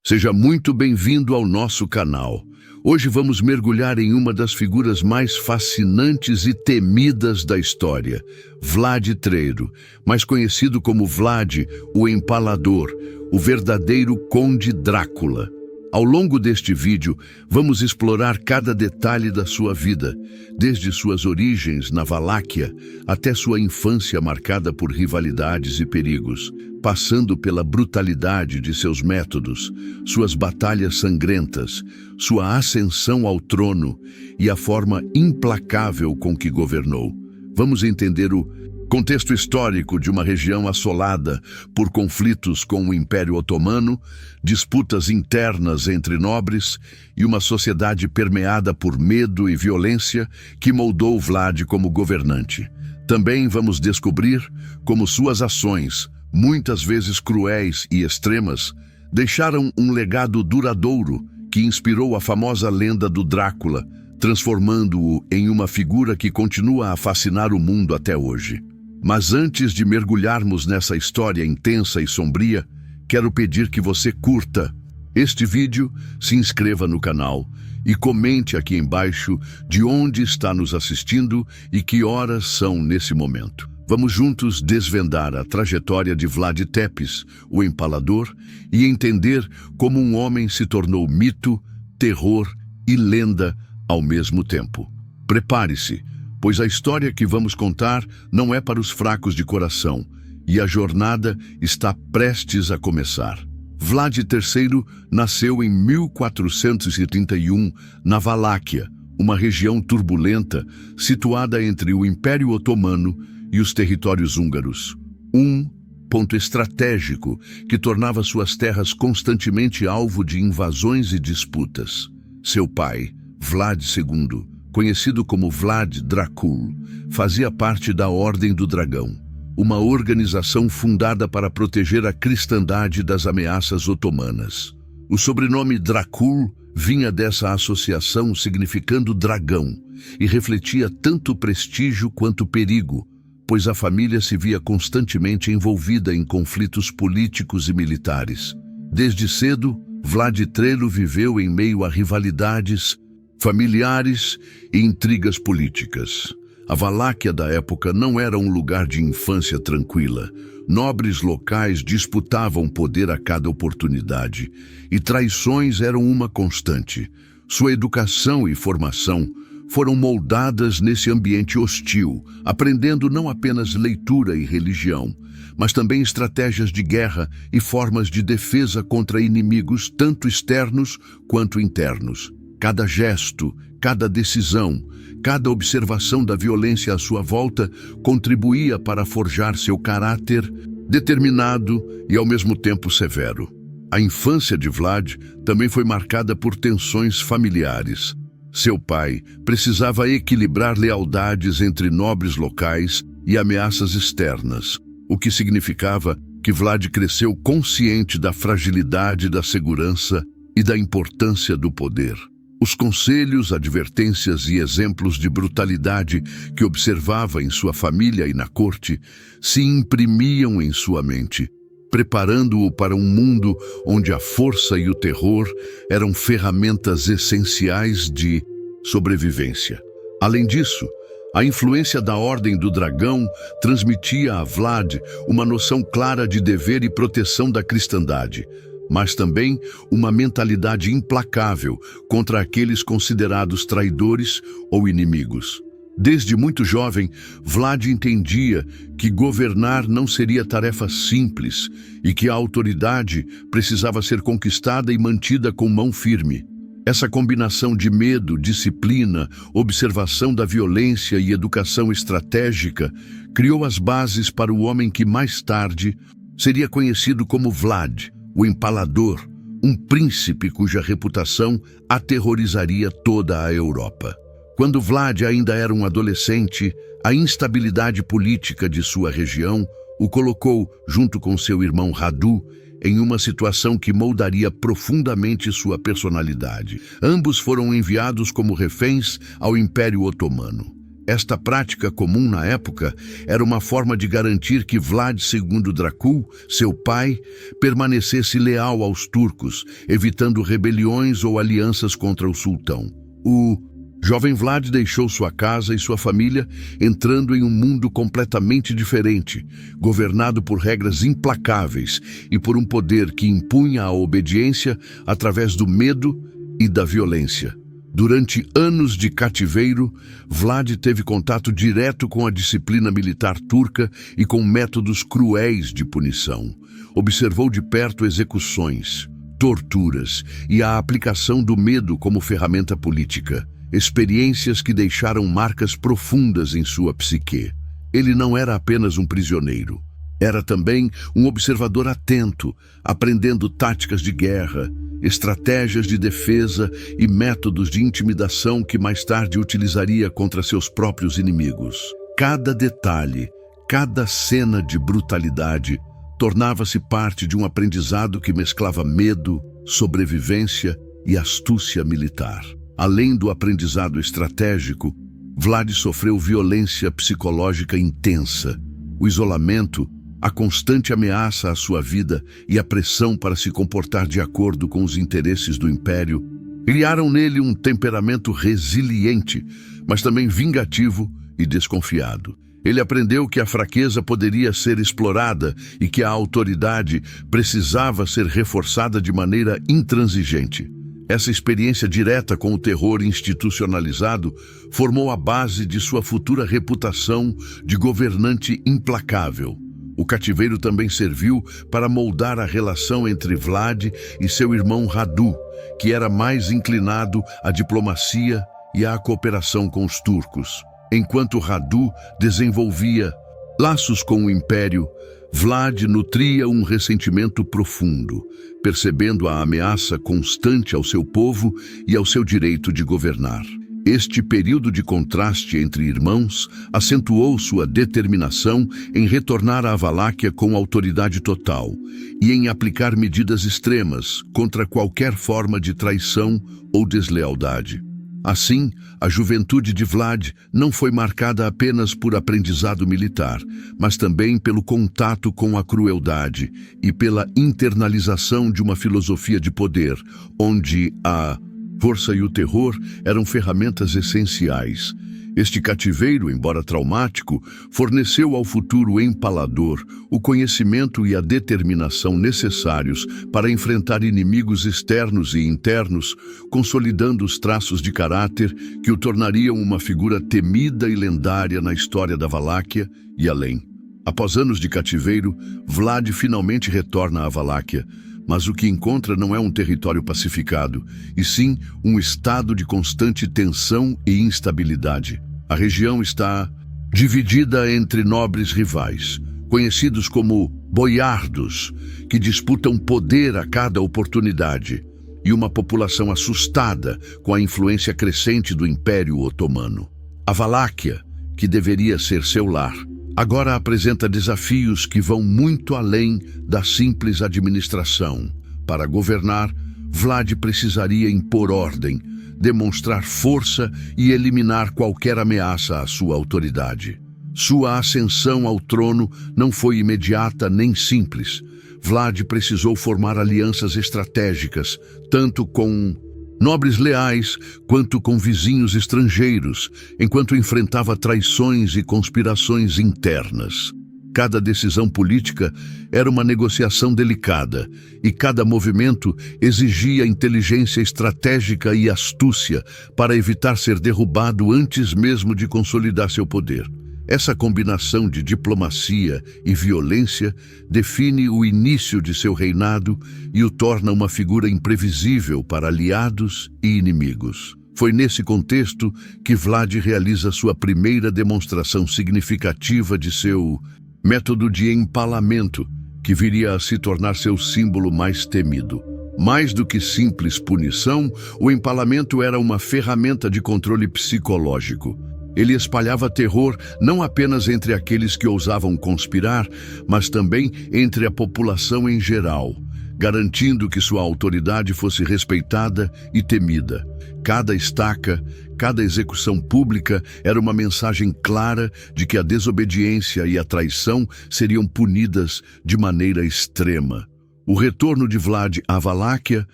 Seja muito bem-vindo ao nosso canal. Hoje vamos mergulhar em uma das figuras mais fascinantes e temidas da história, Vlad III, mais conhecido como Vlad, o Empalador, o verdadeiro Conde Drácula. Ao longo deste vídeo, vamos explorar cada detalhe da sua vida, desde suas origens na Valáquia até sua infância marcada por rivalidades e perigos, passando pela brutalidade de seus métodos, suas batalhas sangrentas, sua ascensão ao trono e a forma implacável com que governou. Vamos entender o contexto histórico de uma região assolada por conflitos com o Império Otomano, disputas internas entre nobres e uma sociedade permeada por medo e violência que moldou Vlad como governante. Também vamos descobrir como suas ações, muitas vezes cruéis e extremas, deixaram um legado duradouro que inspirou a famosa lenda do Drácula, transformando-o em uma figura que continua a fascinar o mundo até hoje. Mas antes de mergulharmos nessa história intensa e sombria, quero pedir que você curta este vídeo, se inscreva no canal e comente aqui embaixo de onde está nos assistindo e que horas são nesse momento. Vamos juntos desvendar a trajetória de Vlad Tepes, o Empalador, e entender como um homem se tornou mito, terror e lenda ao mesmo tempo. Prepare-se, pois a história que vamos contar não é para os fracos de coração, e a jornada está prestes a começar. Vlad III nasceu em 1431, na Valáquia, uma região turbulenta situada entre o Império Otomano e os territórios húngaros. Um ponto estratégico que tornava suas terras constantemente alvo de invasões e disputas. Seu pai, Vlad II, conhecido como Vlad Dracul, fazia parte da Ordem do Dragão, uma organização fundada para proteger a cristandade das ameaças otomanas. O sobrenome Dracul vinha dessa associação significando dragão e refletia tanto prestígio quanto perigo, pois a família se via constantemente envolvida em conflitos políticos e militares. Desde cedo, Vlad III viveu em meio a rivalidades familiares e intrigas políticas. A Valáquia da época não era um lugar de infância tranquila. Nobres locais disputavam poder a cada oportunidade, e traições eram uma constante. Sua educação e formação foram moldadas nesse ambiente hostil, aprendendo não apenas leitura e religião, mas também estratégias de guerra e formas de defesa contra inimigos tanto externos quanto internos. Cada gesto, cada decisão, cada observação da violência à sua volta contribuía para forjar seu caráter determinado e ao mesmo tempo severo. A infância de Vlad também foi marcada por tensões familiares. Seu pai precisava equilibrar lealdades entre nobres locais e ameaças externas, o que significava que Vlad cresceu consciente da fragilidade da segurança e da importância do poder. Os conselhos, advertências e exemplos de brutalidade que observava em sua família e na corte se imprimiam em sua mente, preparando-o para um mundo onde a força e o terror eram ferramentas essenciais de sobrevivência. Além disso, a influência da Ordem do Dragão transmitia a Vlad uma noção clara de dever e proteção da cristandade, mas também uma mentalidade implacável contra aqueles considerados traidores ou inimigos. Desde muito jovem, Vlad entendia que governar não seria tarefa simples e que a autoridade precisava ser conquistada e mantida com mão firme. Essa combinação de medo, disciplina, observação da violência e educação estratégica criou as bases para o homem que mais tarde seria conhecido como Vlad, o Empalador, um príncipe cuja reputação aterrorizaria toda a Europa. Quando Vlad ainda era um adolescente, a instabilidade política de sua região o colocou, junto com seu irmão Radu, em uma situação que moldaria profundamente sua personalidade. Ambos foram enviados como reféns ao Império Otomano. Esta prática comum na época era uma forma de garantir que Vlad II Dracul, seu pai, permanecesse leal aos turcos, evitando rebeliões ou alianças contra o sultão. O jovem Vlad deixou sua casa e sua família, entrando em um mundo completamente diferente, governado por regras implacáveis e por um poder que impunha a obediência através do medo e da violência. Durante anos de cativeiro, Vlad teve contato direto com a disciplina militar turca e com métodos cruéis de punição. Observou de perto execuções, torturas e a aplicação do medo como ferramenta política, experiências que deixaram marcas profundas em sua psique. Ele não era apenas um prisioneiro. Era também um observador atento, aprendendo táticas de guerra, estratégias de defesa e métodos de intimidação que mais tarde utilizaria contra seus próprios inimigos. Cada detalhe, cada cena de brutalidade tornava-se parte de um aprendizado que mesclava medo, sobrevivência e astúcia militar. Além do aprendizado estratégico, Vlad sofreu violência psicológica intensa. O isolamento, a constante ameaça à sua vida e a pressão para se comportar de acordo com os interesses do império criaram nele um temperamento resiliente, mas também vingativo e desconfiado. Ele aprendeu que a fraqueza poderia ser explorada e que a autoridade precisava ser reforçada de maneira intransigente. Essa experiência direta com o terror institucionalizado formou a base de sua futura reputação de governante implacável. O cativeiro também serviu para moldar a relação entre Vlad e seu irmão Radu, que era mais inclinado à diplomacia e à cooperação com os turcos. Enquanto Radu desenvolvia laços com o império, Vlad nutria um ressentimento profundo, percebendo a ameaça constante ao seu povo e ao seu direito de governar. Este período de contraste entre irmãos acentuou sua determinação em retornar à Valáquia com autoridade total e em aplicar medidas extremas contra qualquer forma de traição ou deslealdade. Assim, a juventude de Vlad não foi marcada apenas por aprendizado militar, mas também pelo contato com a crueldade e pela internalização de uma filosofia de poder, onde a força e o terror eram ferramentas essenciais. Este cativeiro, embora traumático, forneceu ao futuro empalador o conhecimento e a determinação necessários para enfrentar inimigos externos e internos, consolidando os traços de caráter que o tornariam uma figura temida e lendária na história da Valáquia e além. Após anos de cativeiro, Vlad finalmente retorna à Valáquia, mas o que encontra não é um território pacificado, e sim um estado de constante tensão e instabilidade. A região está dividida entre nobres rivais, conhecidos como boiardos, que disputam poder a cada oportunidade, e uma população assustada com a influência crescente do Império Otomano. A Valáquia, que deveria ser seu lar, agora apresenta desafios que vão muito além da simples administração. Para governar, Vlad precisaria impor ordem, demonstrar força e eliminar qualquer ameaça à sua autoridade. Sua ascensão ao trono não foi imediata nem simples. Vlad precisou formar alianças estratégicas, tanto com nobres leais quanto com vizinhos estrangeiros, enquanto enfrentava traições e conspirações internas. Cada decisão política era uma negociação delicada, e cada movimento exigia inteligência estratégica e astúcia para evitar ser derrubado antes mesmo de consolidar seu poder. Essa combinação de diplomacia e violência define o início de seu reinado e o torna uma figura imprevisível para aliados e inimigos. Foi nesse contexto que Vlad realiza sua primeira demonstração significativa de seu método de empalamento, que viria a se tornar seu símbolo mais temido. Mais do que simples punição, o empalamento era uma ferramenta de controle psicológico. Ele espalhava terror não apenas entre aqueles que ousavam conspirar, mas também entre a população em geral, garantindo que sua autoridade fosse respeitada e temida. Cada estaca, cada execução pública era uma mensagem clara de que a desobediência e a traição seriam punidas de maneira extrema. O retorno de Vlad à Valáquia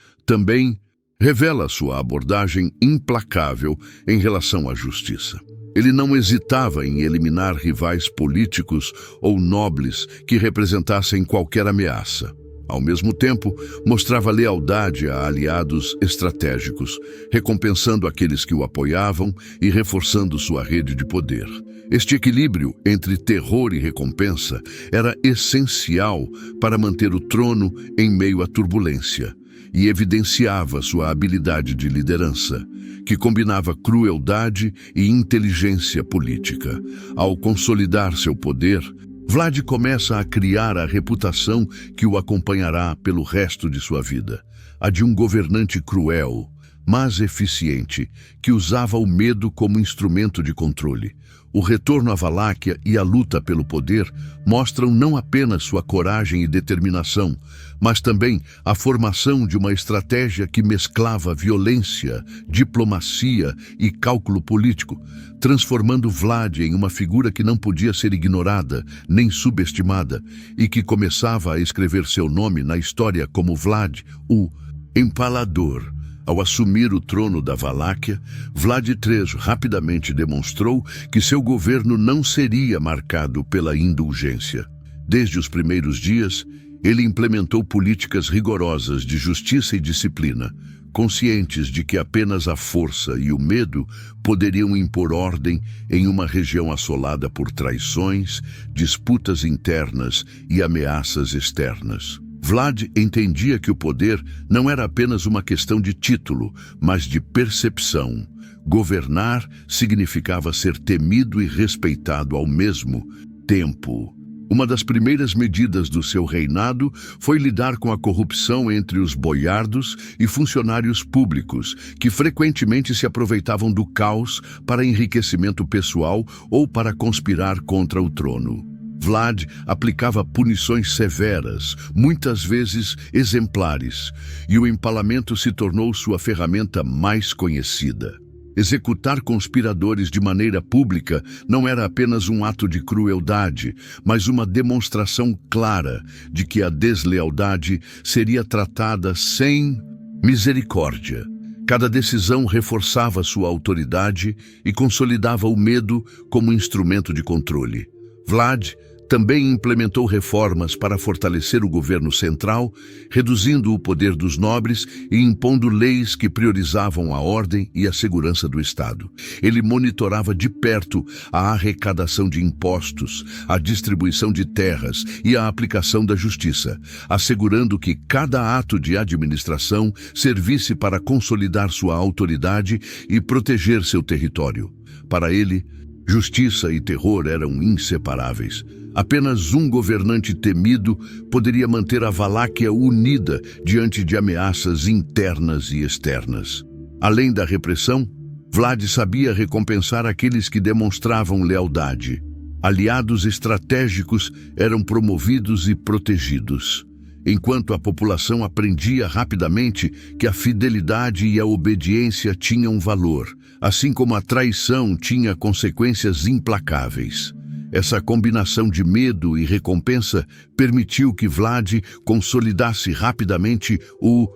também revela sua abordagem implacável em relação à justiça. Ele não hesitava em eliminar rivais políticos ou nobres que representassem qualquer ameaça. Ao mesmo tempo, mostrava lealdade a aliados estratégicos, recompensando aqueles que o apoiavam e reforçando sua rede de poder. Este equilíbrio entre terror e recompensa era essencial para manter o trono em meio à turbulência e evidenciava sua habilidade de liderança, que combinava crueldade e inteligência política. Ao consolidar seu poder, Vlad começa a criar a reputação que o acompanhará pelo resto de sua vida, a de um governante cruel, mas eficiente, que usava o medo como instrumento de controle. O retorno à Valáquia e a luta pelo poder mostram não apenas sua coragem e determinação, mas também a formação de uma estratégia que mesclava violência, diplomacia e cálculo político, transformando Vlad em uma figura que não podia ser ignorada nem subestimada e que começava a escrever seu nome na história como Vlad, o Empalador. Ao assumir o trono da Valáquia, Vlad III rapidamente demonstrou que seu governo não seria marcado pela indulgência. Desde os primeiros dias, ele implementou políticas rigorosas de justiça e disciplina, conscientes de que apenas a força e o medo poderiam impor ordem em uma região assolada por traições, disputas internas e ameaças externas. Vlad entendia que o poder não era apenas uma questão de título, mas de percepção. Governar significava ser temido e respeitado ao mesmo tempo. Uma das primeiras medidas do seu reinado foi lidar com a corrupção entre os boiardos e funcionários públicos, que frequentemente se aproveitavam do caos para enriquecimento pessoal ou para conspirar contra o trono. Vlad aplicava punições severas, muitas vezes exemplares, e o empalamento se tornou sua ferramenta mais conhecida. Executar conspiradores de maneira pública não era apenas um ato de crueldade, mas uma demonstração clara de que a deslealdade seria tratada sem misericórdia. Cada decisão reforçava sua autoridade e consolidava o medo como instrumento de controle. Vlad também implementou reformas para fortalecer o governo central, reduzindo o poder dos nobres e impondo leis que priorizavam a ordem e a segurança do Estado. Ele monitorava de perto a arrecadação de impostos, a distribuição de terras e a aplicação da justiça, assegurando que cada ato de administração servisse para consolidar sua autoridade e proteger seu território. Para ele, justiça e terror eram inseparáveis. Apenas um governante temido poderia manter a Valáquia unida diante de ameaças internas e externas. Além da repressão, Vlad sabia recompensar aqueles que demonstravam lealdade. Aliados estratégicos eram promovidos e protegidos, enquanto a população aprendia rapidamente que a fidelidade e a obediência tinham valor, assim como a traição tinha consequências implacáveis. Essa combinação de medo e recompensa permitiu que Vlad consolidasse rapidamente o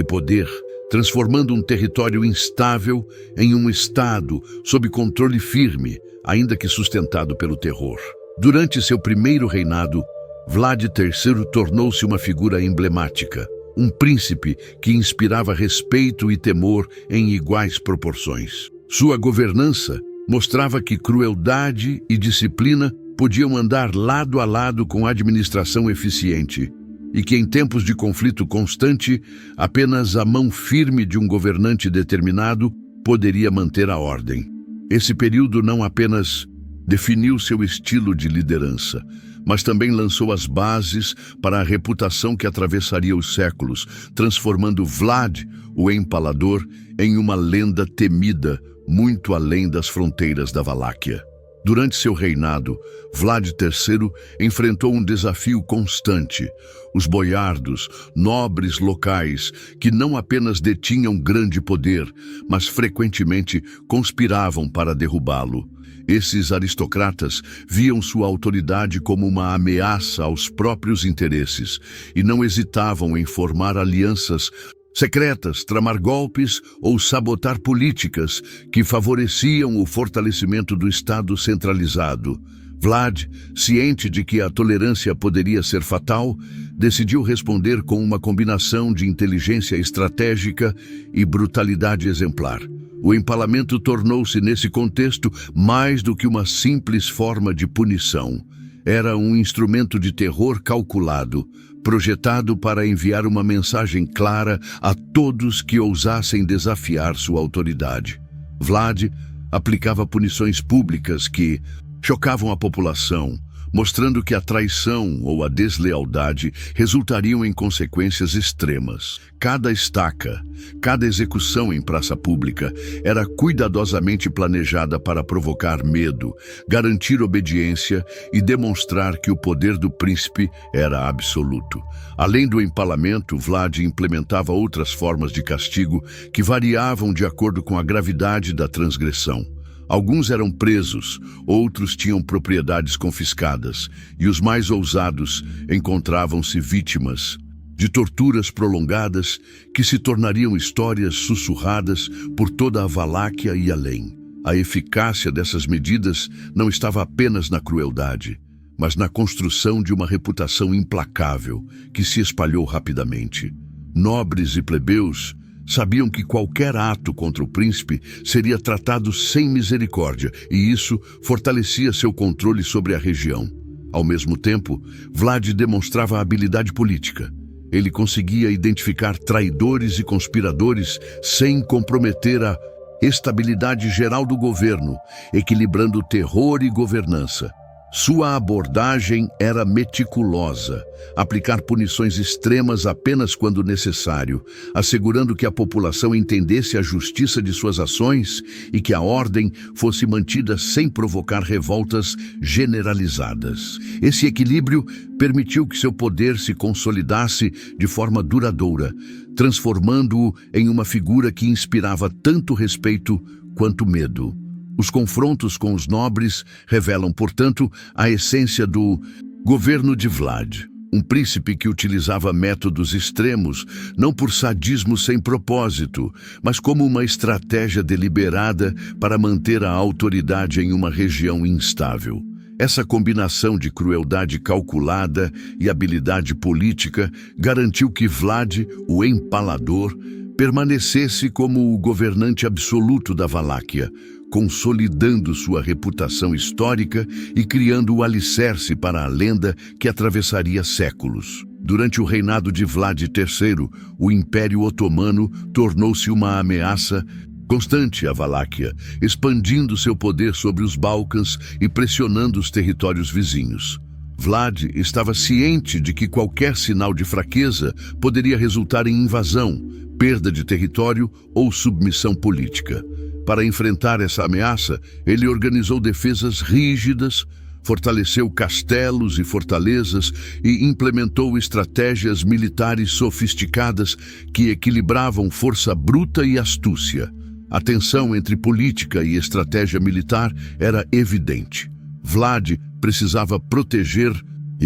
poder, transformando um território instável em um estado sob controle firme, ainda que sustentado pelo terror. Durante seu primeiro reinado, Vlad III tornou-se uma figura emblemática, um príncipe que inspirava respeito e temor em iguais proporções. Sua governança mostrava que crueldade e disciplina podiam andar lado a lado com administração eficiente, e que em tempos de conflito constante, apenas a mão firme de um governante determinado poderia manter a ordem. Esse período não apenas definiu seu estilo de liderança, mas também lançou as bases para a reputação que atravessaria os séculos, transformando Vlad, o Empalador, em uma lenda temida muito além das fronteiras da Valáquia. Durante seu reinado, Vlad III enfrentou um desafio constante: os boiardos, nobres locais, que não apenas detinham grande poder, mas frequentemente conspiravam para derrubá-lo. Esses aristocratas viam sua autoridade como uma ameaça aos próprios interesses e não hesitavam em formar alianças secretas, tramar golpes ou sabotar políticas que favoreciam o fortalecimento do Estado centralizado. Vlad, ciente de que a tolerância poderia ser fatal, decidiu responder com uma combinação de inteligência estratégica e brutalidade exemplar. O empalamento tornou-se, nesse contexto, mais do que uma simples forma de punição. Era um instrumento de terror calculado, projetado para enviar uma mensagem clara a todos que ousassem desafiar sua autoridade. Vlad aplicava punições públicas que chocavam a população, mostrando que a traição ou a deslealdade resultariam em consequências extremas. Cada estaca, cada execução em praça pública era cuidadosamente planejada para provocar medo, garantir obediência e demonstrar que o poder do príncipe era absoluto. Além do empalamento, Vlad implementava outras formas de castigo que variavam de acordo com a gravidade da transgressão. Alguns eram presos, outros tinham propriedades confiscadas, e os mais ousados encontravam-se vítimas de torturas prolongadas que se tornariam histórias sussurradas por toda a Valáquia e além. A eficácia dessas medidas não estava apenas na crueldade, mas na construção de uma reputação implacável que se espalhou rapidamente. Nobres e plebeus sabiam que qualquer ato contra o príncipe seria tratado sem misericórdia, e isso fortalecia seu controle sobre a região. Ao mesmo tempo, Vlad demonstrava habilidade política. Ele conseguia identificar traidores e conspiradores sem comprometer a estabilidade geral do governo, equilibrando terror e governança. Sua abordagem era meticulosa, aplicar punições extremas apenas quando necessário, assegurando que a população entendesse a justiça de suas ações e que a ordem fosse mantida sem provocar revoltas generalizadas. Esse equilíbrio permitiu que seu poder se consolidasse de forma duradoura, transformando-o em uma figura que inspirava tanto respeito quanto medo. Os confrontos com os nobres revelam, portanto, a essência do governo de Vlad, um príncipe que utilizava métodos extremos, não por sadismo sem propósito, mas como uma estratégia deliberada para manter a autoridade em uma região instável. Essa combinação de crueldade calculada e habilidade política garantiu que Vlad, o Empalador, permanecesse como o governante absoluto da Valáquia, consolidando sua reputação histórica e criando o alicerce para a lenda que atravessaria séculos. Durante o reinado de Vlad III, o Império Otomano tornou-se uma ameaça constante à Valáquia, expandindo seu poder sobre os Balcãs e pressionando os territórios vizinhos. Vlad estava ciente de que qualquer sinal de fraqueza poderia resultar em invasão, perda de território ou submissão política. Para enfrentar essa ameaça, ele organizou defesas rígidas, fortaleceu castelos e fortalezas e implementou estratégias militares sofisticadas que equilibravam força bruta e astúcia. A tensão entre política e estratégia militar era evidente. Vlad precisava proteger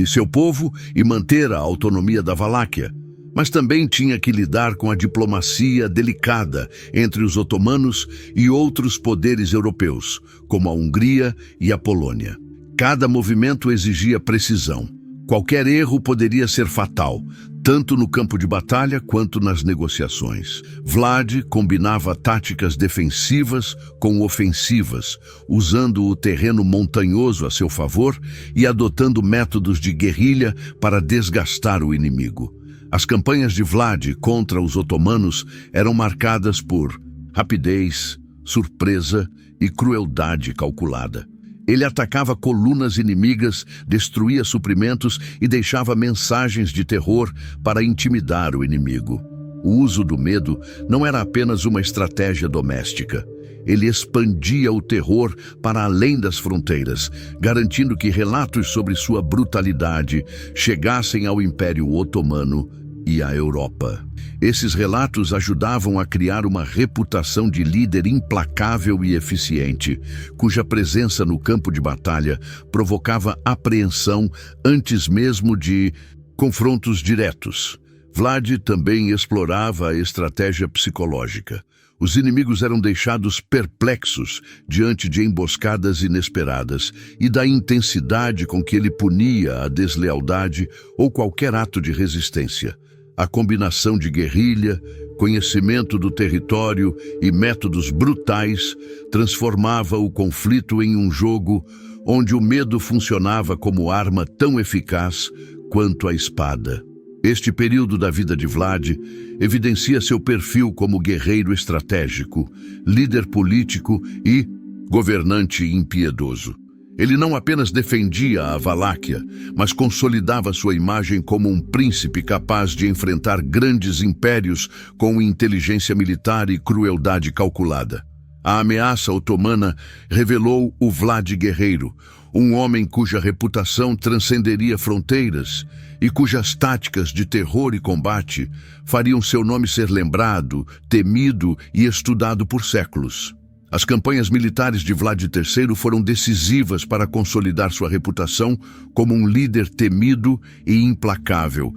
seu povo e manter a autonomia da Valáquia, mas também tinha que lidar com a diplomacia delicada entre os otomanos e outros poderes europeus, como a Hungria e a Polônia. Cada movimento exigia precisão. Qualquer erro poderia ser fatal, tanto no campo de batalha quanto nas negociações. Vlad combinava táticas defensivas com ofensivas, usando o terreno montanhoso a seu favor e adotando métodos de guerrilha para desgastar o inimigo. As campanhas de Vlad contra os otomanos eram marcadas por rapidez, surpresa e crueldade calculada. Ele atacava colunas inimigas, destruía suprimentos e deixava mensagens de terror para intimidar o inimigo. O uso do medo não era apenas uma estratégia doméstica. Ele expandia o terror para além das fronteiras, garantindo que relatos sobre sua brutalidade chegassem ao Império Otomano e à Europa. Esses relatos ajudavam a criar uma reputação de líder implacável e eficiente, cuja presença no campo de batalha provocava apreensão antes mesmo de confrontos diretos. Vlad também explorava a estratégia psicológica. Os inimigos eram deixados perplexos diante de emboscadas inesperadas e da intensidade com que ele punia a deslealdade ou qualquer ato de resistência. A combinação de guerrilha, conhecimento do território e métodos brutais transformava o conflito em um jogo onde o medo funcionava como arma tão eficaz quanto a espada. Este período da vida de Vlad evidencia seu perfil como guerreiro estratégico, líder político e governante impiedoso. Ele não apenas defendia a Valáquia, mas consolidava sua imagem como um príncipe capaz de enfrentar grandes impérios com inteligência militar e crueldade calculada. A ameaça otomana revelou o Vlad guerreiro, um homem cuja reputação transcenderia fronteiras e cujas táticas de terror e combate fariam seu nome ser lembrado, temido e estudado por séculos. As campanhas militares de Vlad III foram decisivas para consolidar sua reputação como um líder temido e implacável.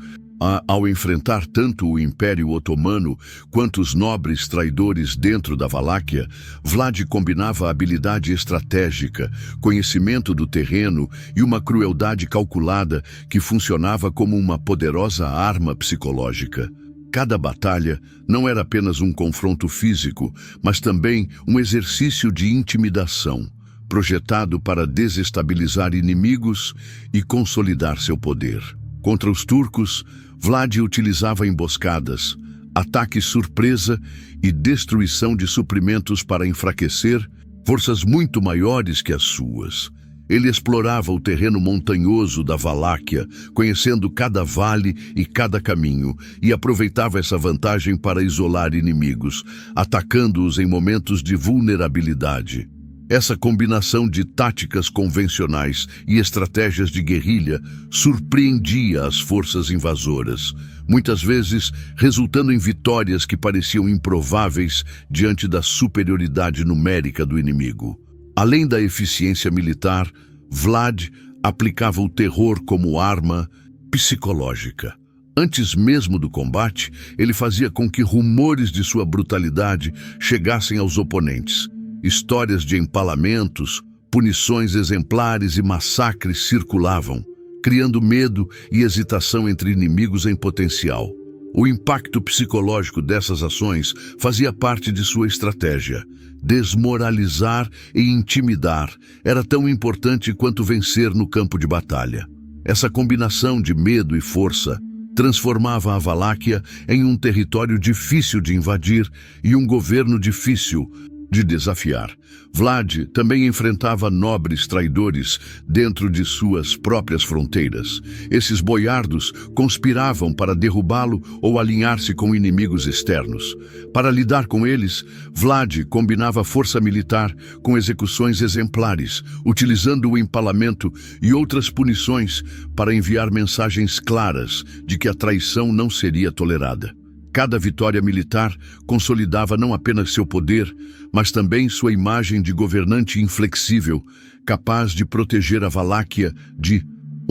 Ao enfrentar tanto o Império Otomano quanto os nobres traidores dentro da Valáquia, Vlad combinava habilidade estratégica, conhecimento do terreno e uma crueldade calculada que funcionava como uma poderosa arma psicológica. Cada batalha não era apenas um confronto físico, mas também um exercício de intimidação, projetado para desestabilizar inimigos e consolidar seu poder. Contra os turcos, Vlad utilizava emboscadas, ataques surpresa e destruição de suprimentos para enfraquecer forças muito maiores que as suas. Ele explorava o terreno montanhoso da Valáquia, conhecendo cada vale e cada caminho, e aproveitava essa vantagem para isolar inimigos, atacando-os em momentos de vulnerabilidade. Essa combinação de táticas convencionais e estratégias de guerrilha surpreendia as forças invasoras, muitas vezes resultando em vitórias que pareciam improváveis diante da superioridade numérica do inimigo. Além da eficiência militar, Vlad aplicava o terror como arma psicológica. Antes mesmo do combate, ele fazia com que rumores de sua brutalidade chegassem aos oponentes. Histórias de empalamentos, punições exemplares e massacres circulavam, criando medo e hesitação entre inimigos em potencial. O impacto psicológico dessas ações fazia parte de sua estratégia. Desmoralizar e intimidar era tão importante quanto vencer no campo de batalha. Essa combinação de medo e força transformava a Valáquia em um território difícil de invadir e um governo difícil de desafiar. Vlad também enfrentava nobres traidores dentro de suas próprias fronteiras. Esses boiardos conspiravam para derrubá-lo ou alinhar-se com inimigos externos. Para lidar com eles, Vlad combinava força militar com execuções exemplares, utilizando o empalamento e outras punições para enviar mensagens claras de que a traição não seria tolerada. Cada vitória militar consolidava não apenas seu poder, mas também sua imagem de governante inflexível, capaz de proteger a Valáquia de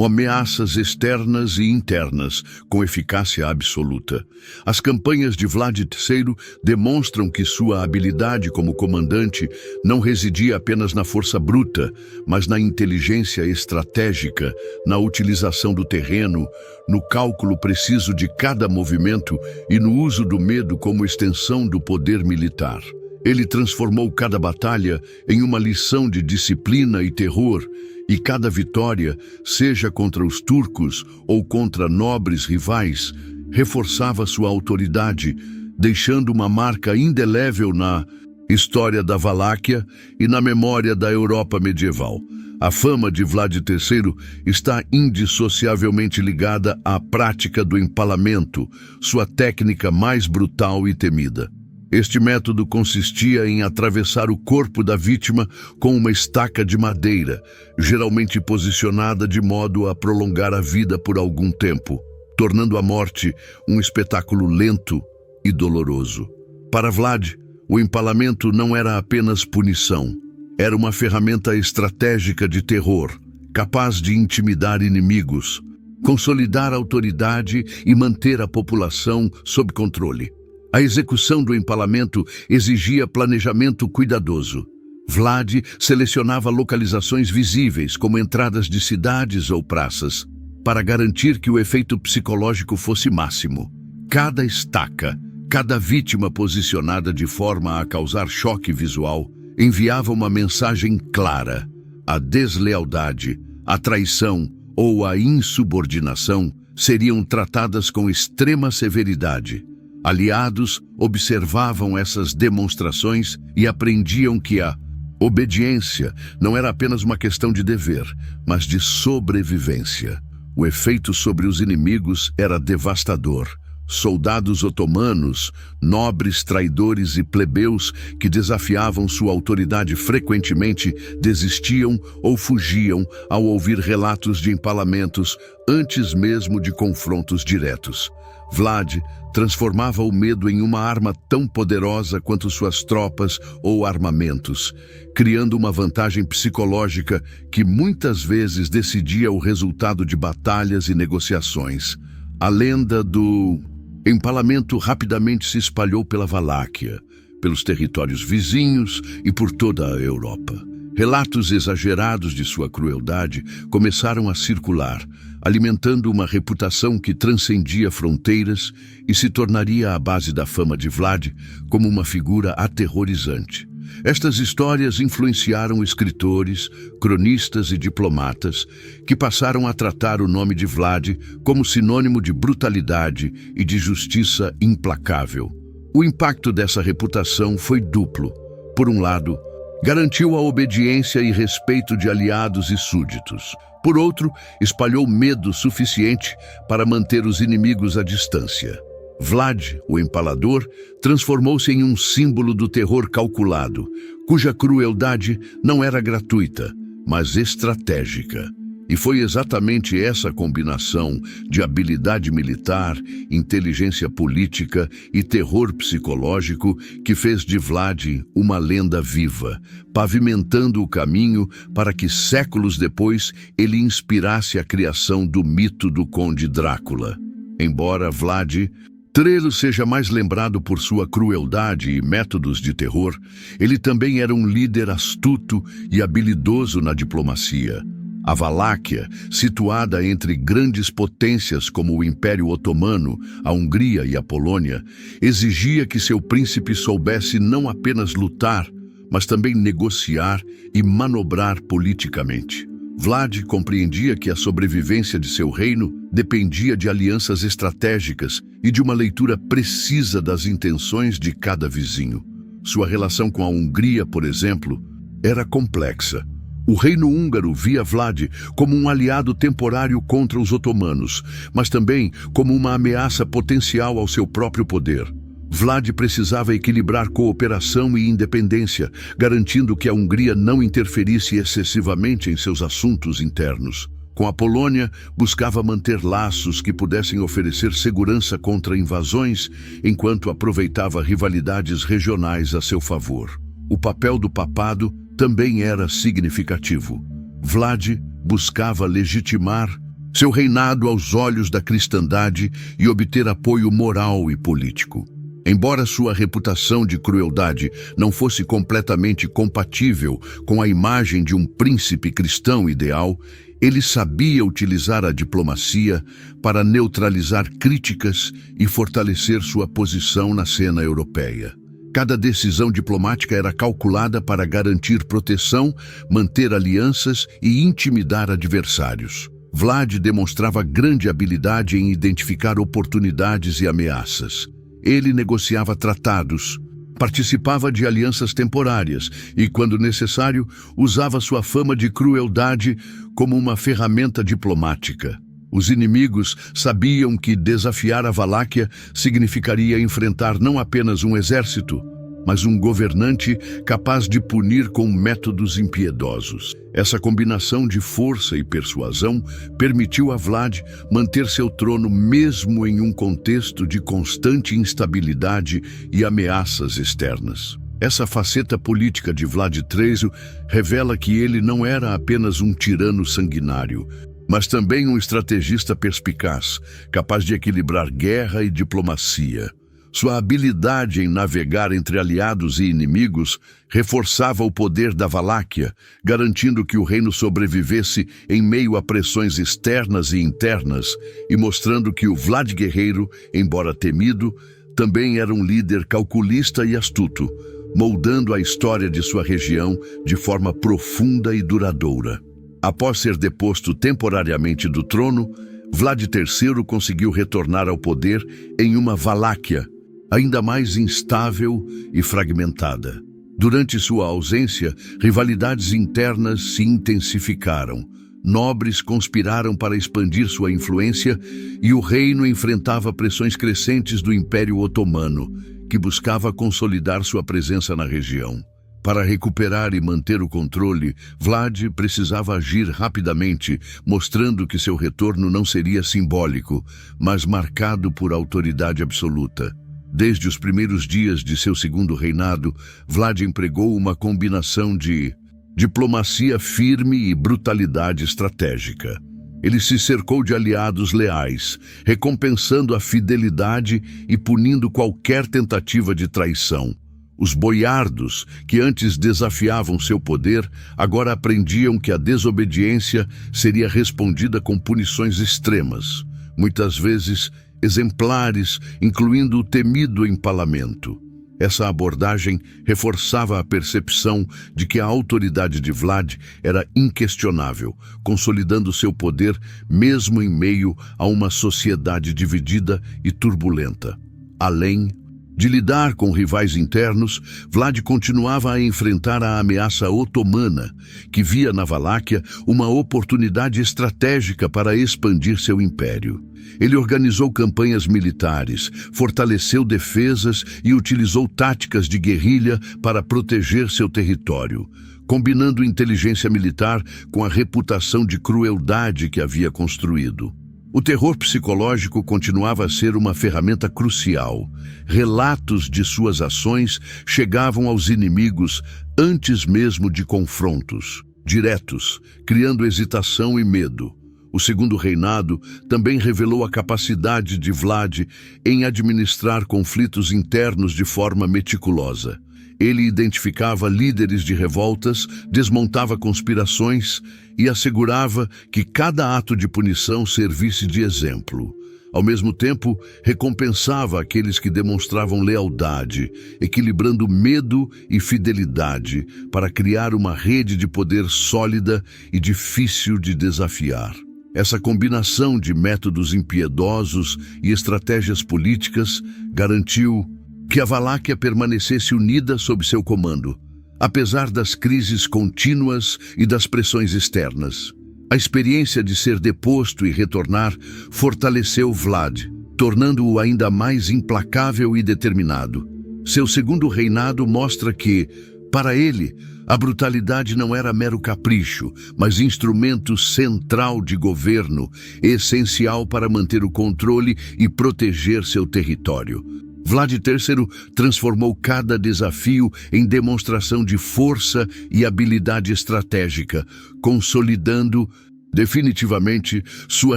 ameaças externas e internas com eficácia absoluta. As campanhas de Vlad III demonstram que sua habilidade como comandante não residia apenas na força bruta, mas na inteligência estratégica, na utilização do terreno, no cálculo preciso de cada movimento e no uso do medo como extensão do poder militar. Ele transformou cada batalha em uma lição de disciplina e terror, e cada vitória, seja contra os turcos ou contra nobres rivais, reforçava sua autoridade, deixando uma marca indelével na história da Valáquia e na memória da Europa medieval. A fama de Vlad III está indissociavelmente ligada à prática do empalamento, sua técnica mais brutal e temida. Este método consistia em atravessar o corpo da vítima com uma estaca de madeira, geralmente posicionada de modo a prolongar a vida por algum tempo, tornando a morte um espetáculo lento e doloroso. Para Vlad, o empalamento não era apenas punição. Era uma ferramenta estratégica de terror, capaz de intimidar inimigos, consolidar a autoridade e manter a população sob controle. A execução do empalamento exigia planejamento cuidadoso. Vlad selecionava localizações visíveis, como entradas de cidades ou praças, para garantir que o efeito psicológico fosse máximo. Cada estaca, cada vítima posicionada de forma a causar choque visual, enviava uma mensagem clara. A deslealdade, a traição ou a insubordinação seriam tratadas com extrema severidade. Aliados observavam essas demonstrações e aprendiam que a obediência não era apenas uma questão de dever, mas de sobrevivência. O efeito sobre os inimigos era devastador. Soldados otomanos, nobres traidores e plebeus que desafiavam sua autoridade frequentemente desistiam ou fugiam ao ouvir relatos de empalamentos antes mesmo de confrontos diretos. Vlad transformava o medo em uma arma tão poderosa quanto suas tropas ou armamentos, criando uma vantagem psicológica que muitas vezes decidia o resultado de batalhas e negociações. A lenda do empalamento rapidamente se espalhou pela Valáquia, pelos territórios vizinhos e por toda a Europa. Relatos exagerados de sua crueldade começaram a circular, alimentando uma reputação que transcendia fronteiras e se tornaria a base da fama de Vlad como uma figura aterrorizante. Estas histórias influenciaram escritores, cronistas e diplomatas que passaram a tratar o nome de Vlad como sinônimo de brutalidade e de justiça implacável. O impacto dessa reputação foi duplo. Por um lado, garantiu a obediência e respeito de aliados e súditos. Por outro, espalhou medo suficiente para manter os inimigos à distância. Vlad, o empalador, transformou-se em um símbolo do terror calculado, cuja crueldade não era gratuita, mas estratégica. E foi exatamente essa combinação de habilidade militar, inteligência política e terror psicológico que fez de Vlad uma lenda viva, pavimentando o caminho para que séculos depois ele inspirasse a criação do mito do Conde Drácula. Embora Vlad III seja mais lembrado por sua crueldade e métodos de terror, ele também era um líder astuto e habilidoso na diplomacia. A Valáquia, situada entre grandes potências como o Império Otomano, a Hungria e a Polônia, exigia que seu príncipe soubesse não apenas lutar, mas também negociar e manobrar politicamente. Vlad compreendia que a sobrevivência de seu reino dependia de alianças estratégicas e de uma leitura precisa das intenções de cada vizinho. Sua relação com a Hungria, por exemplo, era complexa. O reino húngaro via Vlad como um aliado temporário contra os otomanos, mas também como uma ameaça potencial ao seu próprio poder. Vlad precisava equilibrar cooperação e independência, garantindo que a Hungria não interferisse excessivamente em seus assuntos internos. Com a Polônia, buscava manter laços que pudessem oferecer segurança contra invasões, enquanto aproveitava rivalidades regionais a seu favor. O papel do papado também era significativo. Vlad buscava legitimar seu reinado aos olhos da cristandade e obter apoio moral e político. Embora sua reputação de crueldade não fosse completamente compatível com a imagem de um príncipe cristão ideal, ele sabia utilizar a diplomacia para neutralizar críticas e fortalecer sua posição na cena europeia. Cada decisão diplomática era calculada para garantir proteção, manter alianças e intimidar adversários. Vlad demonstrava grande habilidade em identificar oportunidades e ameaças. Ele negociava tratados, Participava de alianças temporárias e, quando necessário, usava sua fama de crueldade como uma ferramenta diplomática. Os inimigos sabiam que desafiar a Valáquia significaria enfrentar não apenas um exército, mas um governante capaz de punir com métodos impiedosos. Essa combinação de força e persuasão permitiu a Vlad manter seu trono mesmo em um contexto de constante instabilidade e ameaças externas. Essa faceta política de Vlad III revela que ele não era apenas um tirano sanguinário, mas também um estrategista perspicaz, capaz de equilibrar guerra e diplomacia. Sua habilidade em navegar entre aliados e inimigos reforçava o poder da Valáquia, garantindo que o reino sobrevivesse em meio a pressões externas e internas e mostrando que o Vlad Guerreiro, embora temido, também era um líder calculista e astuto, moldando a história de sua região de forma profunda e duradoura. Após ser deposto temporariamente do trono, Vlad III conseguiu retornar ao poder em uma Valáquia ainda mais instável e fragmentada. Durante sua ausência, rivalidades internas se intensificaram. Nobres conspiraram para expandir sua influência e o reino enfrentava pressões crescentes do Império Otomano, que buscava consolidar sua presença na região. Para recuperar e manter o controle, Vlad precisava agir rapidamente, mostrando que seu retorno não seria simbólico, mas marcado por autoridade absoluta. Desde os primeiros dias de seu segundo reinado, Vlad empregou uma combinação de diplomacia firme e brutalidade estratégica. Ele se cercou de aliados leais, recompensando a fidelidade e punindo qualquer tentativa de traição. Os boiardos, que antes desafiavam seu poder, agora aprendiam que a desobediência seria respondida com punições extremas, muitas vezes exemplares, incluindo o temido empalamento. Essa abordagem reforçava a percepção de que a autoridade de Vlad era inquestionável, consolidando seu poder mesmo em meio a uma sociedade dividida e turbulenta. Além de lidar com rivais internos, Vlad continuava a enfrentar a ameaça otomana, que via na Valáquia uma oportunidade estratégica para expandir seu império. Ele organizou campanhas militares, fortaleceu defesas e utilizou táticas de guerrilha para proteger seu território, combinando inteligência militar com a reputação de crueldade que havia construído. O terror psicológico continuava a ser uma ferramenta crucial. Relatos de suas ações chegavam aos inimigos antes mesmo de confrontos diretos, criando hesitação e medo. O segundo reinado também revelou a capacidade de Vlad em administrar conflitos internos de forma meticulosa. Ele identificava líderes de revoltas, desmontava conspirações e assegurava que cada ato de punição servisse de exemplo. Ao mesmo tempo, recompensava aqueles que demonstravam lealdade, equilibrando medo e fidelidade para criar uma rede de poder sólida e difícil de desafiar. Essa combinação de métodos impiedosos e estratégias políticas garantiu que a Valáquia permanecesse unida sob seu comando, apesar das crises contínuas e das pressões externas. A experiência de ser deposto e retornar fortaleceu Vlad, tornando-o ainda mais implacável e determinado. Seu segundo reinado mostra que, para ele, a brutalidade não era mero capricho, mas instrumento central de governo, essencial para manter o controle e proteger seu território. Vlad III transformou cada desafio em demonstração de força e habilidade estratégica, consolidando definitivamente sua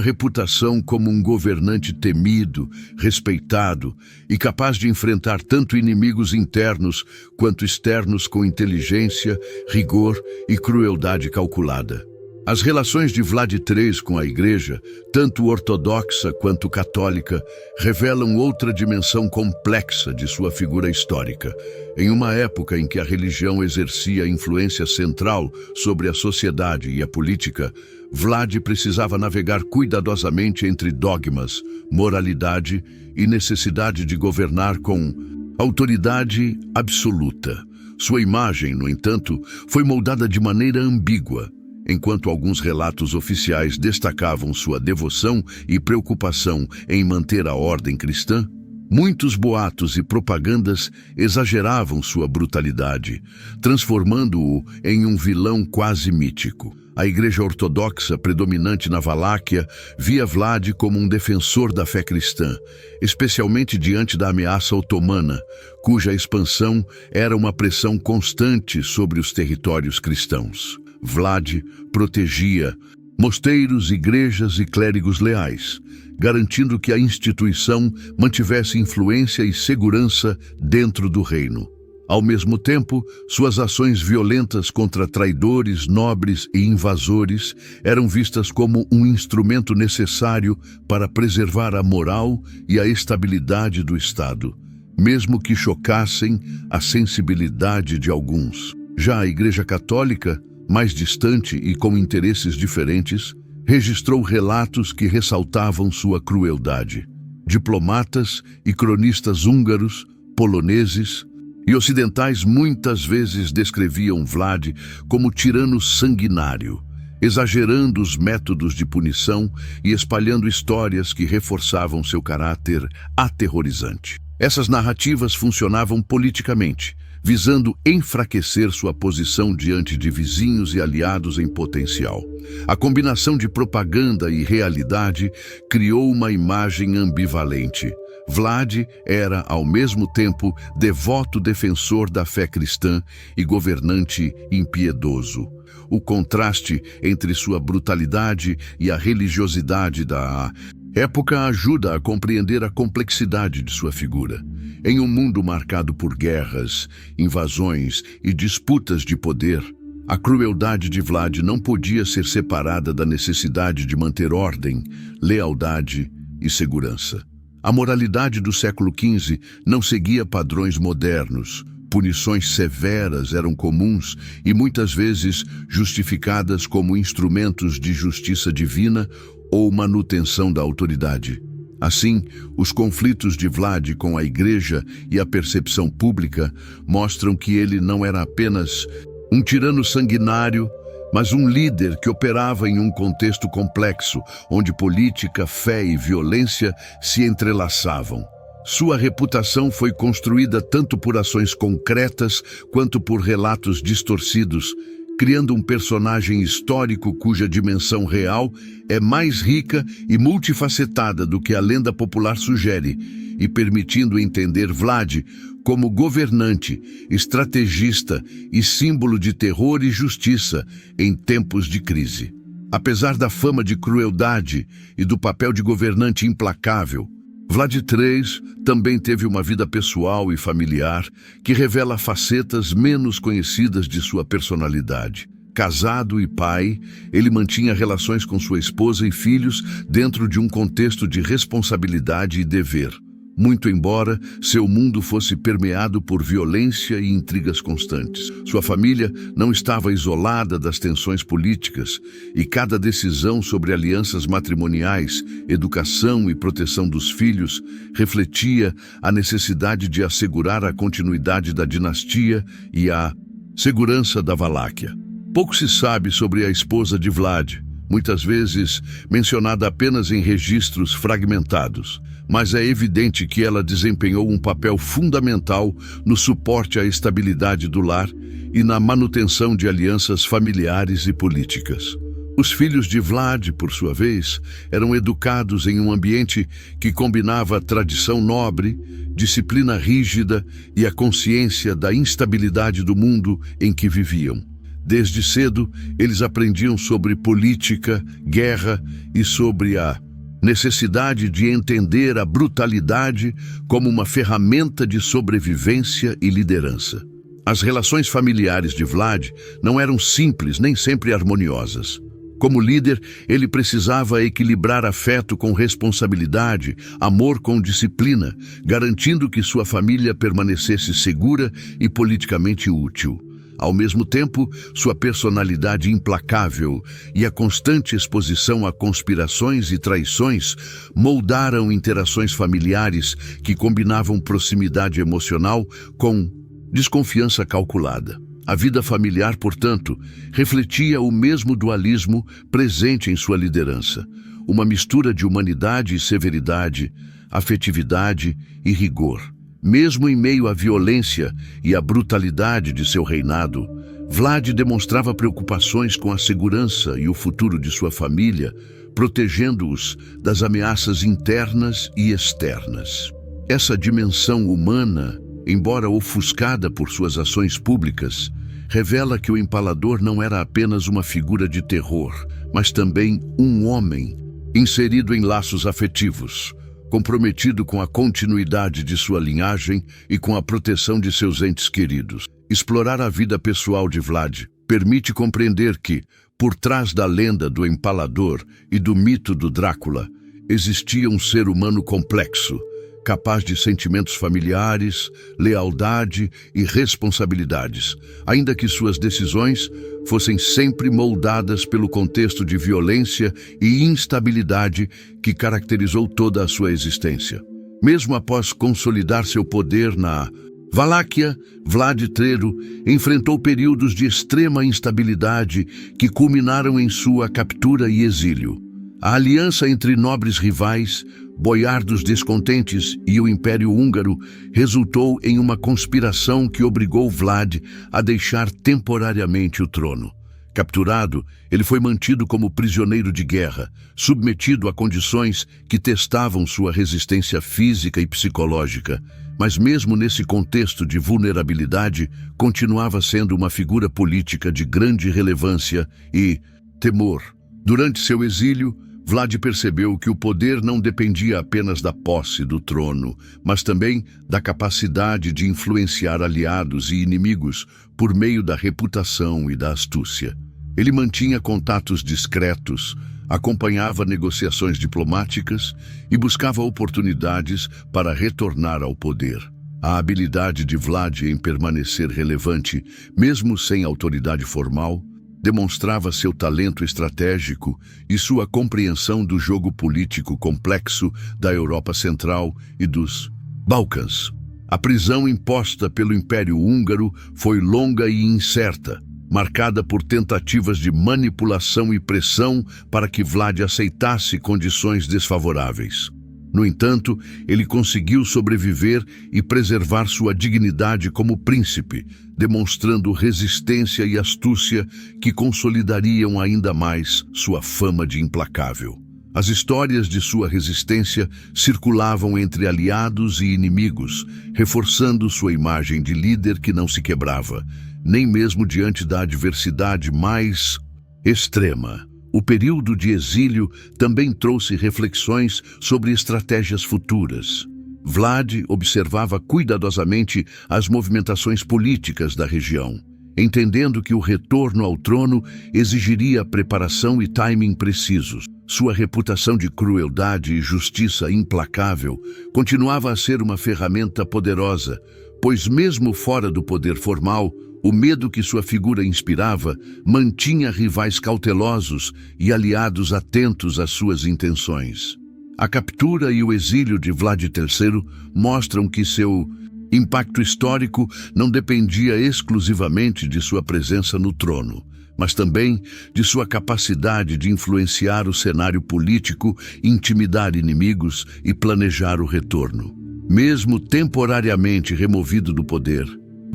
reputação como um governante temido, respeitado e capaz de enfrentar tanto inimigos internos quanto externos com inteligência, rigor e crueldade calculada. As relações de Vlad III com a Igreja, tanto ortodoxa quanto católica, revelam outra dimensão complexa de sua figura histórica. Em uma época em que a religião exercia influência central sobre a sociedade e a política, Vlad precisava navegar cuidadosamente entre dogmas, moralidade e necessidade de governar com Autoridade absoluta. Sua imagem, no entanto, foi moldada de maneira ambígua. Enquanto alguns relatos oficiais destacavam sua devoção e preocupação em manter a ordem cristã, muitos boatos e propagandas exageravam sua brutalidade, transformando-o em um vilão quase mítico. A Igreja Ortodoxa, predominante na Valáquia, via Vlad como um defensor da fé cristã, especialmente diante da ameaça otomana, cuja expansão era uma pressão constante sobre os territórios cristãos. Vlad protegia mosteiros, igrejas e clérigos leais, garantindo que a instituição mantivesse influência e segurança dentro do reino. Ao mesmo tempo, suas ações violentas contra traidores, nobres e invasores eram vistas como um instrumento necessário para preservar a moral e a estabilidade do Estado, mesmo que chocassem a sensibilidade de alguns. Já a Igreja Católica, mais distante e com interesses diferentes, registrou relatos que ressaltavam sua crueldade. Diplomatas e cronistas húngaros, poloneses e ocidentais muitas vezes descreviam Vlad como tirano sanguinário, exagerando os métodos de punição e espalhando histórias que reforçavam seu caráter aterrorizante. Essas narrativas funcionavam politicamente, visando enfraquecer sua posição diante de vizinhos e aliados em potencial. A combinação de propaganda e realidade criou uma imagem ambivalente. Vlad era, ao mesmo tempo, devoto defensor da fé cristã e governante impiedoso. O contraste entre sua brutalidade e a religiosidade da época ajuda a compreender a complexidade de sua figura. Em um mundo marcado por guerras, invasões e disputas de poder, a crueldade de Vlad não podia ser separada da necessidade de manter ordem, lealdade e segurança. A moralidade do século XV não seguia padrões modernos. Punições severas eram comuns e muitas vezes justificadas como instrumentos de justiça divina ou manutenção da autoridade. Assim, os conflitos de Vlad com a Igreja e a percepção pública mostram que ele não era apenas um tirano sanguinário, mas um líder que operava em um contexto complexo, onde política, fé e violência se entrelaçavam. Sua reputação foi construída tanto por ações concretas quanto por relatos distorcidos, criando um personagem histórico cuja dimensão real é mais rica e multifacetada do que a lenda popular sugere, e permitindo entender Vlad como governante, estrategista e símbolo de terror e justiça em tempos de crise. Apesar da fama de crueldade e do papel de governante implacável, Vlad III também teve uma vida pessoal e familiar que revela facetas menos conhecidas de sua personalidade. Casado e pai, ele mantinha relações com sua esposa e filhos dentro de um contexto de responsabilidade e dever. Muito embora seu mundo fosse permeado por violência e intrigas constantes. Sua família não estava isolada das tensões políticas e cada decisão sobre alianças matrimoniais, educação e proteção dos filhos refletia a necessidade de assegurar a continuidade da dinastia e a segurança da Valáquia. Pouco se sabe sobre a esposa de Vlad, muitas vezes mencionada apenas em registros fragmentados, mas é evidente que ela desempenhou um papel fundamental no suporte à estabilidade do lar e na manutenção de alianças familiares e políticas. Os filhos de Vlad, por sua vez, eram educados em um ambiente que combinava a tradição nobre, disciplina rígida e a consciência da instabilidade do mundo em que viviam. Desde cedo, eles aprendiam sobre política, guerra e sobre a necessidade de entender a brutalidade como uma ferramenta de sobrevivência e liderança. As relações familiares de Vlad não eram simples nem sempre harmoniosas. Como líder, ele precisava equilibrar afeto com responsabilidade, amor com disciplina, garantindo que sua família permanecesse segura e politicamente útil. Ao mesmo tempo, sua personalidade implacável e a constante exposição a conspirações e traições moldaram interações familiares que combinavam proximidade emocional com desconfiança calculada. A vida familiar, portanto, refletia o mesmo dualismo presente em sua liderança, uma mistura de humanidade e severidade, afetividade e rigor. Mesmo em meio à violência e à brutalidade de seu reinado, Vlad demonstrava preocupações com a segurança e o futuro de sua família, protegendo-os das ameaças internas e externas. Essa dimensão humana, embora ofuscada por suas ações públicas, revela que o Empalador não era apenas uma figura de terror, mas também um homem inserido em laços afetivos, comprometido com a continuidade de sua linhagem e com a proteção de seus entes queridos. Explorar a vida pessoal de Vlad permite compreender que, por trás da lenda do Empalador e do mito do Drácula, existia um ser humano complexo, capaz de sentimentos familiares, lealdade e responsabilidades, ainda que suas decisões fossem sempre moldadas pelo contexto de violência e instabilidade que caracterizou toda a sua existência. Mesmo após consolidar seu poder na Valáquia, Vlad III enfrentou períodos de extrema instabilidade que culminaram em sua captura e exílio. A aliança entre nobres rivais, boiardos descontentes e o Império Húngaro resultou em uma conspiração que obrigou Vlad a deixar temporariamente o trono. Capturado, ele foi mantido como prisioneiro de guerra, submetido a condições que testavam sua resistência física e psicológica. Mas mesmo nesse contexto de vulnerabilidade, continuava sendo uma figura política de grande relevância e temor. Durante seu exílio, Vlad percebeu que o poder não dependia apenas da posse do trono, mas também da capacidade de influenciar aliados e inimigos por meio da reputação e da astúcia. Ele mantinha contatos discretos, acompanhava negociações diplomáticas e buscava oportunidades para retornar ao poder. A habilidade de Vlad em permanecer relevante, mesmo sem autoridade formal, demonstrava seu talento estratégico e sua compreensão do jogo político complexo da Europa Central e dos Balcãs. A prisão imposta pelo Império Húngaro foi longa e incerta, marcada por tentativas de manipulação e pressão para que Vlad aceitasse condições desfavoráveis. No entanto, ele conseguiu sobreviver e preservar sua dignidade como príncipe, demonstrando resistência e astúcia que consolidariam ainda mais sua fama de implacável. As histórias de sua resistência circulavam entre aliados e inimigos, reforçando sua imagem de líder que não se quebrava, nem mesmo diante da adversidade mais extrema. O período de exílio também trouxe reflexões sobre estratégias futuras. Vlad observava cuidadosamente as movimentações políticas da região, entendendo que o retorno ao trono exigiria preparação e timing precisos. Sua reputação de crueldade e justiça implacável continuava a ser uma ferramenta poderosa, pois mesmo fora do poder formal, o medo que sua figura inspirava mantinha rivais cautelosos e aliados atentos às suas intenções. A captura e o exílio de Vlad III mostram que seu impacto histórico não dependia exclusivamente de sua presença no trono, mas também de sua capacidade de influenciar o cenário político, intimidar inimigos e planejar o retorno. Mesmo temporariamente removido do poder,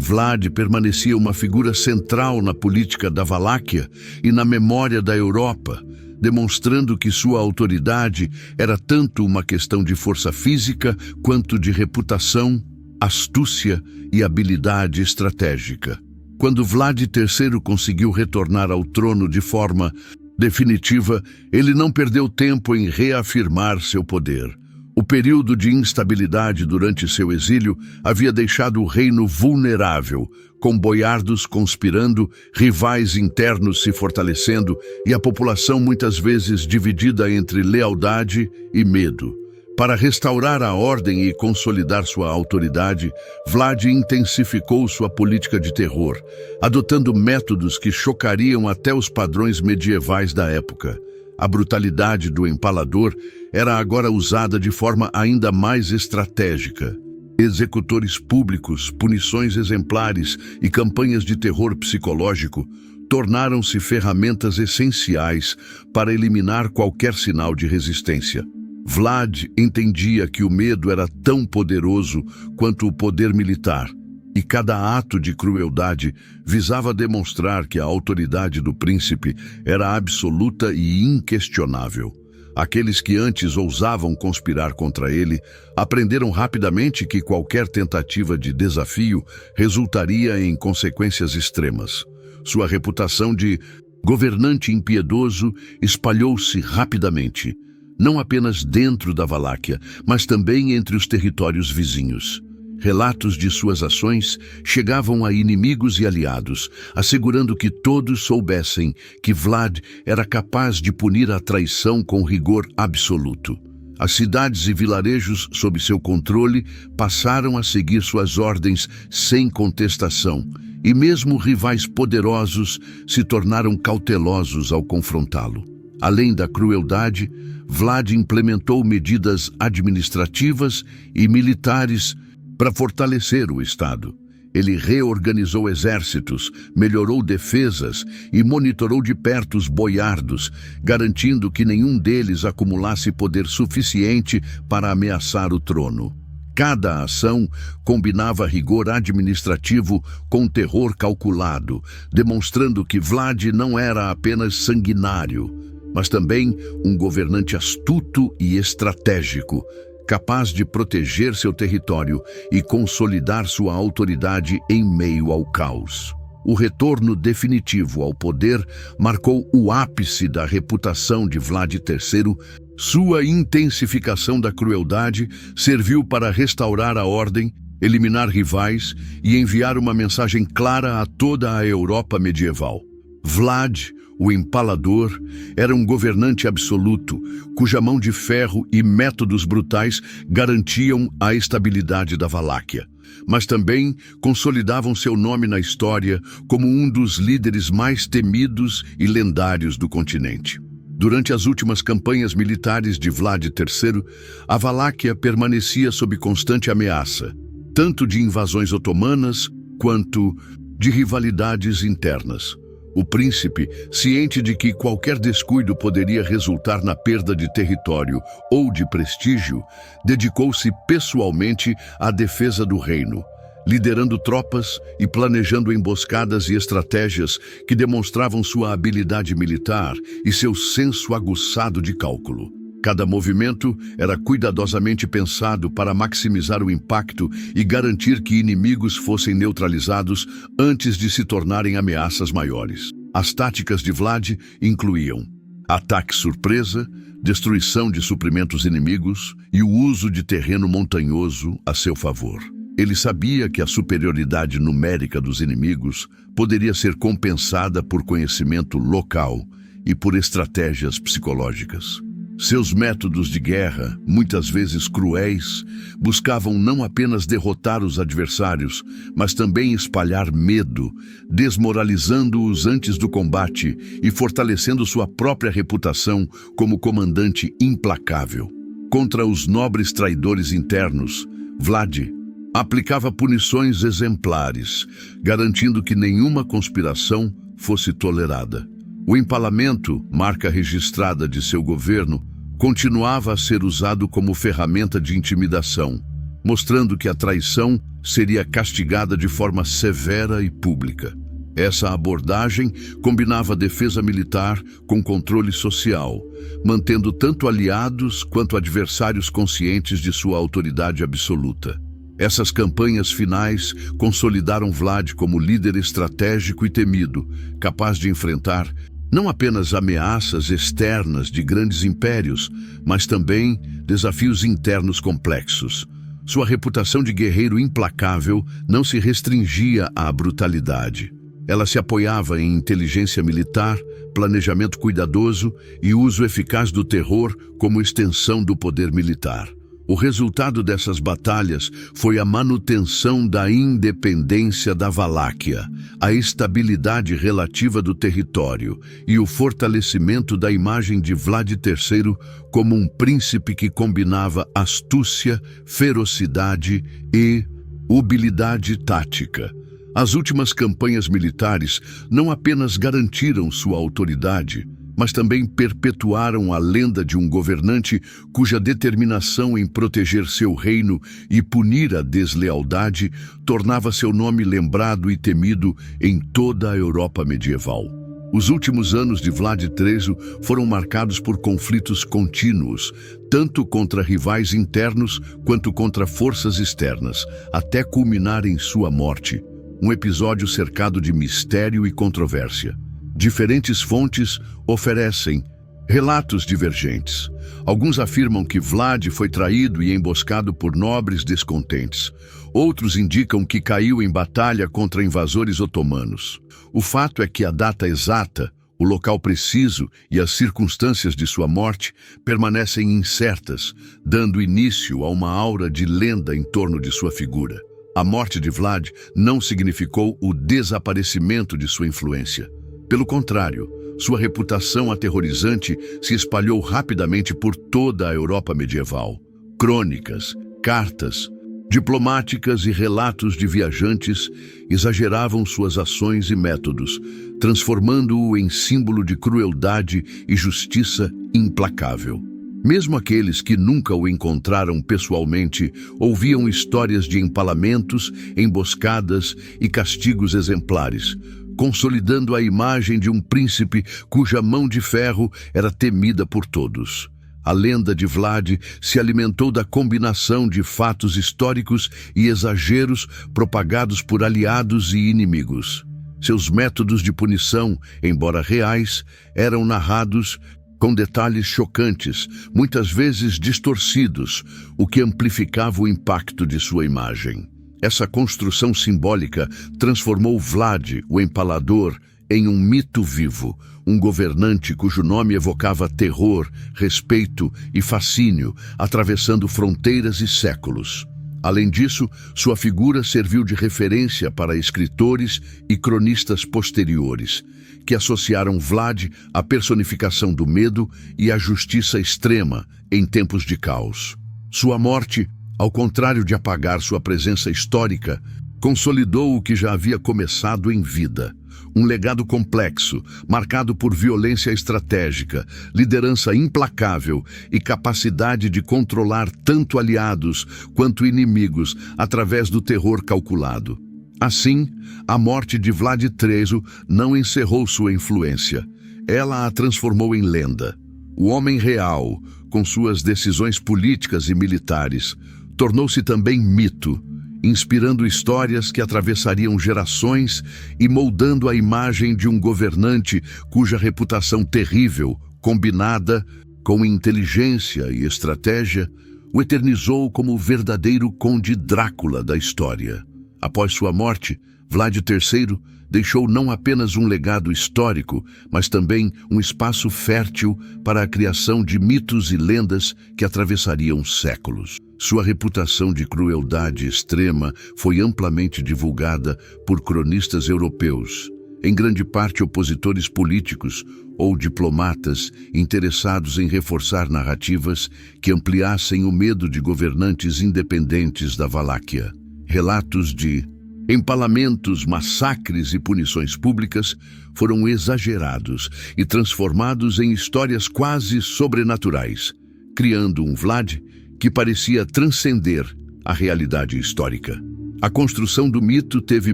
Vlad permanecia uma figura central na política da Valáquia e na memória da Europa, demonstrando que sua autoridade era tanto uma questão de força física quanto de reputação, astúcia e habilidade estratégica. Quando Vlad III conseguiu retornar ao trono de forma definitiva, ele não perdeu tempo em reafirmar seu poder. O período de instabilidade durante seu exílio havia deixado o reino vulnerável, com boiardos conspirando, rivais internos se fortalecendo e a população muitas vezes dividida entre lealdade e medo. Para restaurar a ordem e consolidar sua autoridade, Vlad intensificou sua política de terror, adotando métodos que chocariam até os padrões medievais da época. A brutalidade do empalador era agora usada de forma ainda mais estratégica. Executores públicos, punições exemplares e campanhas de terror psicológico tornaram-se ferramentas essenciais para eliminar qualquer sinal de resistência. Vlad entendia que o medo era tão poderoso quanto o poder militar, e cada ato de crueldade visava demonstrar que a autoridade do príncipe era absoluta e inquestionável. Aqueles que antes ousavam conspirar contra ele aprenderam rapidamente que qualquer tentativa de desafio resultaria em consequências extremas. Sua reputação de governante impiedoso espalhou-se rapidamente, não apenas dentro da Valáquia, mas também entre os territórios vizinhos. Relatos de suas ações chegavam a inimigos e aliados, assegurando que todos soubessem que Vlad era capaz de punir a traição com rigor absoluto. As cidades e vilarejos sob seu controle passaram a seguir suas ordens sem contestação, e mesmo rivais poderosos se tornaram cautelosos ao confrontá-lo. Além da crueldade, Vlad implementou medidas administrativas e militares para fortalecer o Estado. Ele reorganizou exércitos, melhorou defesas e monitorou de perto os boiardos, garantindo que nenhum deles acumulasse poder suficiente para ameaçar o trono. Cada ação combinava rigor administrativo com terror calculado, demonstrando que Vlad não era apenas sanguinário, mas também um governante astuto e estratégico, capaz de proteger seu território e consolidar sua autoridade em meio ao caos. O retorno definitivo ao poder marcou o ápice da reputação de Vlad III. Sua intensificação da crueldade serviu para restaurar a ordem, eliminar rivais e enviar uma mensagem clara a toda a Europa medieval. Vlad, o Empalador, era um governante absoluto, cuja mão de ferro e métodos brutais garantiam a estabilidade da Valáquia, mas também consolidavam seu nome na história como um dos líderes mais temidos e lendários do continente. Durante as últimas campanhas militares de Vlad III, a Valáquia permanecia sob constante ameaça, tanto de invasões otomanas quanto de rivalidades internas. O príncipe, ciente de que qualquer descuido poderia resultar na perda de território ou de prestígio, dedicou-se pessoalmente à defesa do reino, liderando tropas e planejando emboscadas e estratégias que demonstravam sua habilidade militar e seu senso aguçado de cálculo. Cada movimento era cuidadosamente pensado para maximizar o impacto e garantir que inimigos fossem neutralizados antes de se tornarem ameaças maiores. As táticas de Vlad incluíam ataque surpresa, destruição de suprimentos inimigos e o uso de terreno montanhoso a seu favor. Ele sabia que a superioridade numérica dos inimigos poderia ser compensada por conhecimento local e por estratégias psicológicas. Seus métodos de guerra, muitas vezes cruéis, buscavam não apenas derrotar os adversários, mas também espalhar medo, desmoralizando-os antes do combate e fortalecendo sua própria reputação como comandante implacável. Contra os nobres traidores internos, Vlad aplicava punições exemplares, garantindo que nenhuma conspiração fosse tolerada. O empalamento, marca registrada de seu governo, continuava a ser usado como ferramenta de intimidação, mostrando que a traição seria castigada de forma severa e pública. Essa abordagem combinava defesa militar com controle social, mantendo tanto aliados quanto adversários conscientes de sua autoridade absoluta. Essas campanhas finais consolidaram Vlad como líder estratégico e temido, capaz de enfrentar não apenas ameaças externas de grandes impérios, mas também desafios internos complexos. Sua reputação de guerreiro implacável não se restringia à brutalidade. Ela se apoiava em inteligência militar, planejamento cuidadoso e uso eficaz do terror como extensão do poder militar. O resultado dessas batalhas foi a manutenção da independência da Valáquia, a estabilidade relativa do território e o fortalecimento da imagem de Vlad III como um príncipe que combinava astúcia, ferocidade e habilidade tática. As últimas campanhas militares não apenas garantiram sua autoridade, mas também perpetuaram a lenda de um governante cuja determinação em proteger seu reino e punir a deslealdade tornava seu nome lembrado e temido em toda a Europa medieval. Os últimos anos de Vlad III foram marcados por conflitos contínuos, tanto contra rivais internos quanto contra forças externas, até culminar em sua morte, um episódio cercado de mistério e controvérsia. Diferentes fontes oferecem relatos divergentes. Alguns afirmam que Vlad foi traído e emboscado por nobres descontentes. Outros indicam que caiu em batalha contra invasores otomanos. O fato é que a data exata, o local preciso e as circunstâncias de sua morte permanecem incertas, dando início a uma aura de lenda em torno de sua figura. A morte de Vlad não significou o desaparecimento de sua influência. Pelo contrário, sua reputação aterrorizante se espalhou rapidamente por toda a Europa medieval. Crônicas, cartas, diplomáticas e relatos de viajantes exageravam suas ações e métodos, transformando-o em símbolo de crueldade e justiça implacável. Mesmo aqueles que nunca o encontraram pessoalmente ouviam histórias de empalamentos, emboscadas e castigos exemplares, consolidando a imagem de um príncipe cuja mão de ferro era temida por todos. A lenda de Vlad se alimentou da combinação de fatos históricos e exageros propagados por aliados e inimigos. Seus métodos de punição, embora reais, eram narrados com detalhes chocantes, muitas vezes distorcidos, o que amplificava o impacto de sua imagem. Essa construção simbólica transformou Vlad, o Empalador, em um mito vivo, um governante cujo nome evocava terror, respeito e fascínio, atravessando fronteiras e séculos. Além disso, sua figura serviu de referência para escritores e cronistas posteriores, que associaram Vlad à personificação do medo e à justiça extrema em tempos de caos. Sua morte, ao contrário de apagar sua presença histórica, consolidou o que já havia começado em vida. Um legado complexo, marcado por violência estratégica, liderança implacável e capacidade de controlar tanto aliados quanto inimigos através do terror calculado. Assim, a morte de Vlad III não encerrou sua influência. Ela a transformou em lenda. O homem real, com suas decisões políticas e militares, tornou-se também mito, inspirando histórias que atravessariam gerações e moldando a imagem de um governante cuja reputação terrível, combinada com inteligência e estratégia, o eternizou como o verdadeiro Conde Drácula da história. Após sua morte, Vlad III deixou não apenas um legado histórico, mas também um espaço fértil para a criação de mitos e lendas que atravessariam séculos. Sua reputação de crueldade extrema foi amplamente divulgada por cronistas europeus, em grande parte opositores políticos ou diplomatas interessados em reforçar narrativas que ampliassem o medo de governantes independentes da Valáquia. Relatos de empalamentos, massacres e punições públicas foram exagerados e transformados em histórias quase sobrenaturais, criando um Vlad que parecia transcender a realidade histórica. A construção do mito teve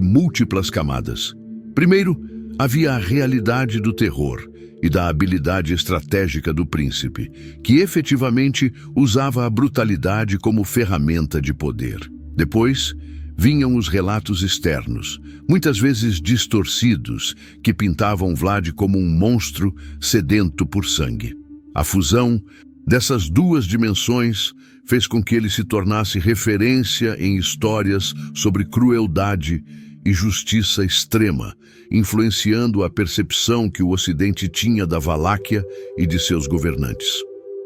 múltiplas camadas. Primeiro, havia a realidade do terror e da habilidade estratégica do príncipe, que efetivamente usava a brutalidade como ferramenta de poder. Depois, vinham os relatos externos, muitas vezes distorcidos, que pintavam Vlad como um monstro sedento por sangue. A fusão dessas duas dimensões fez com que ele se tornasse referência em histórias sobre crueldade e justiça extrema, influenciando a percepção que o Ocidente tinha da Valáquia e de seus governantes.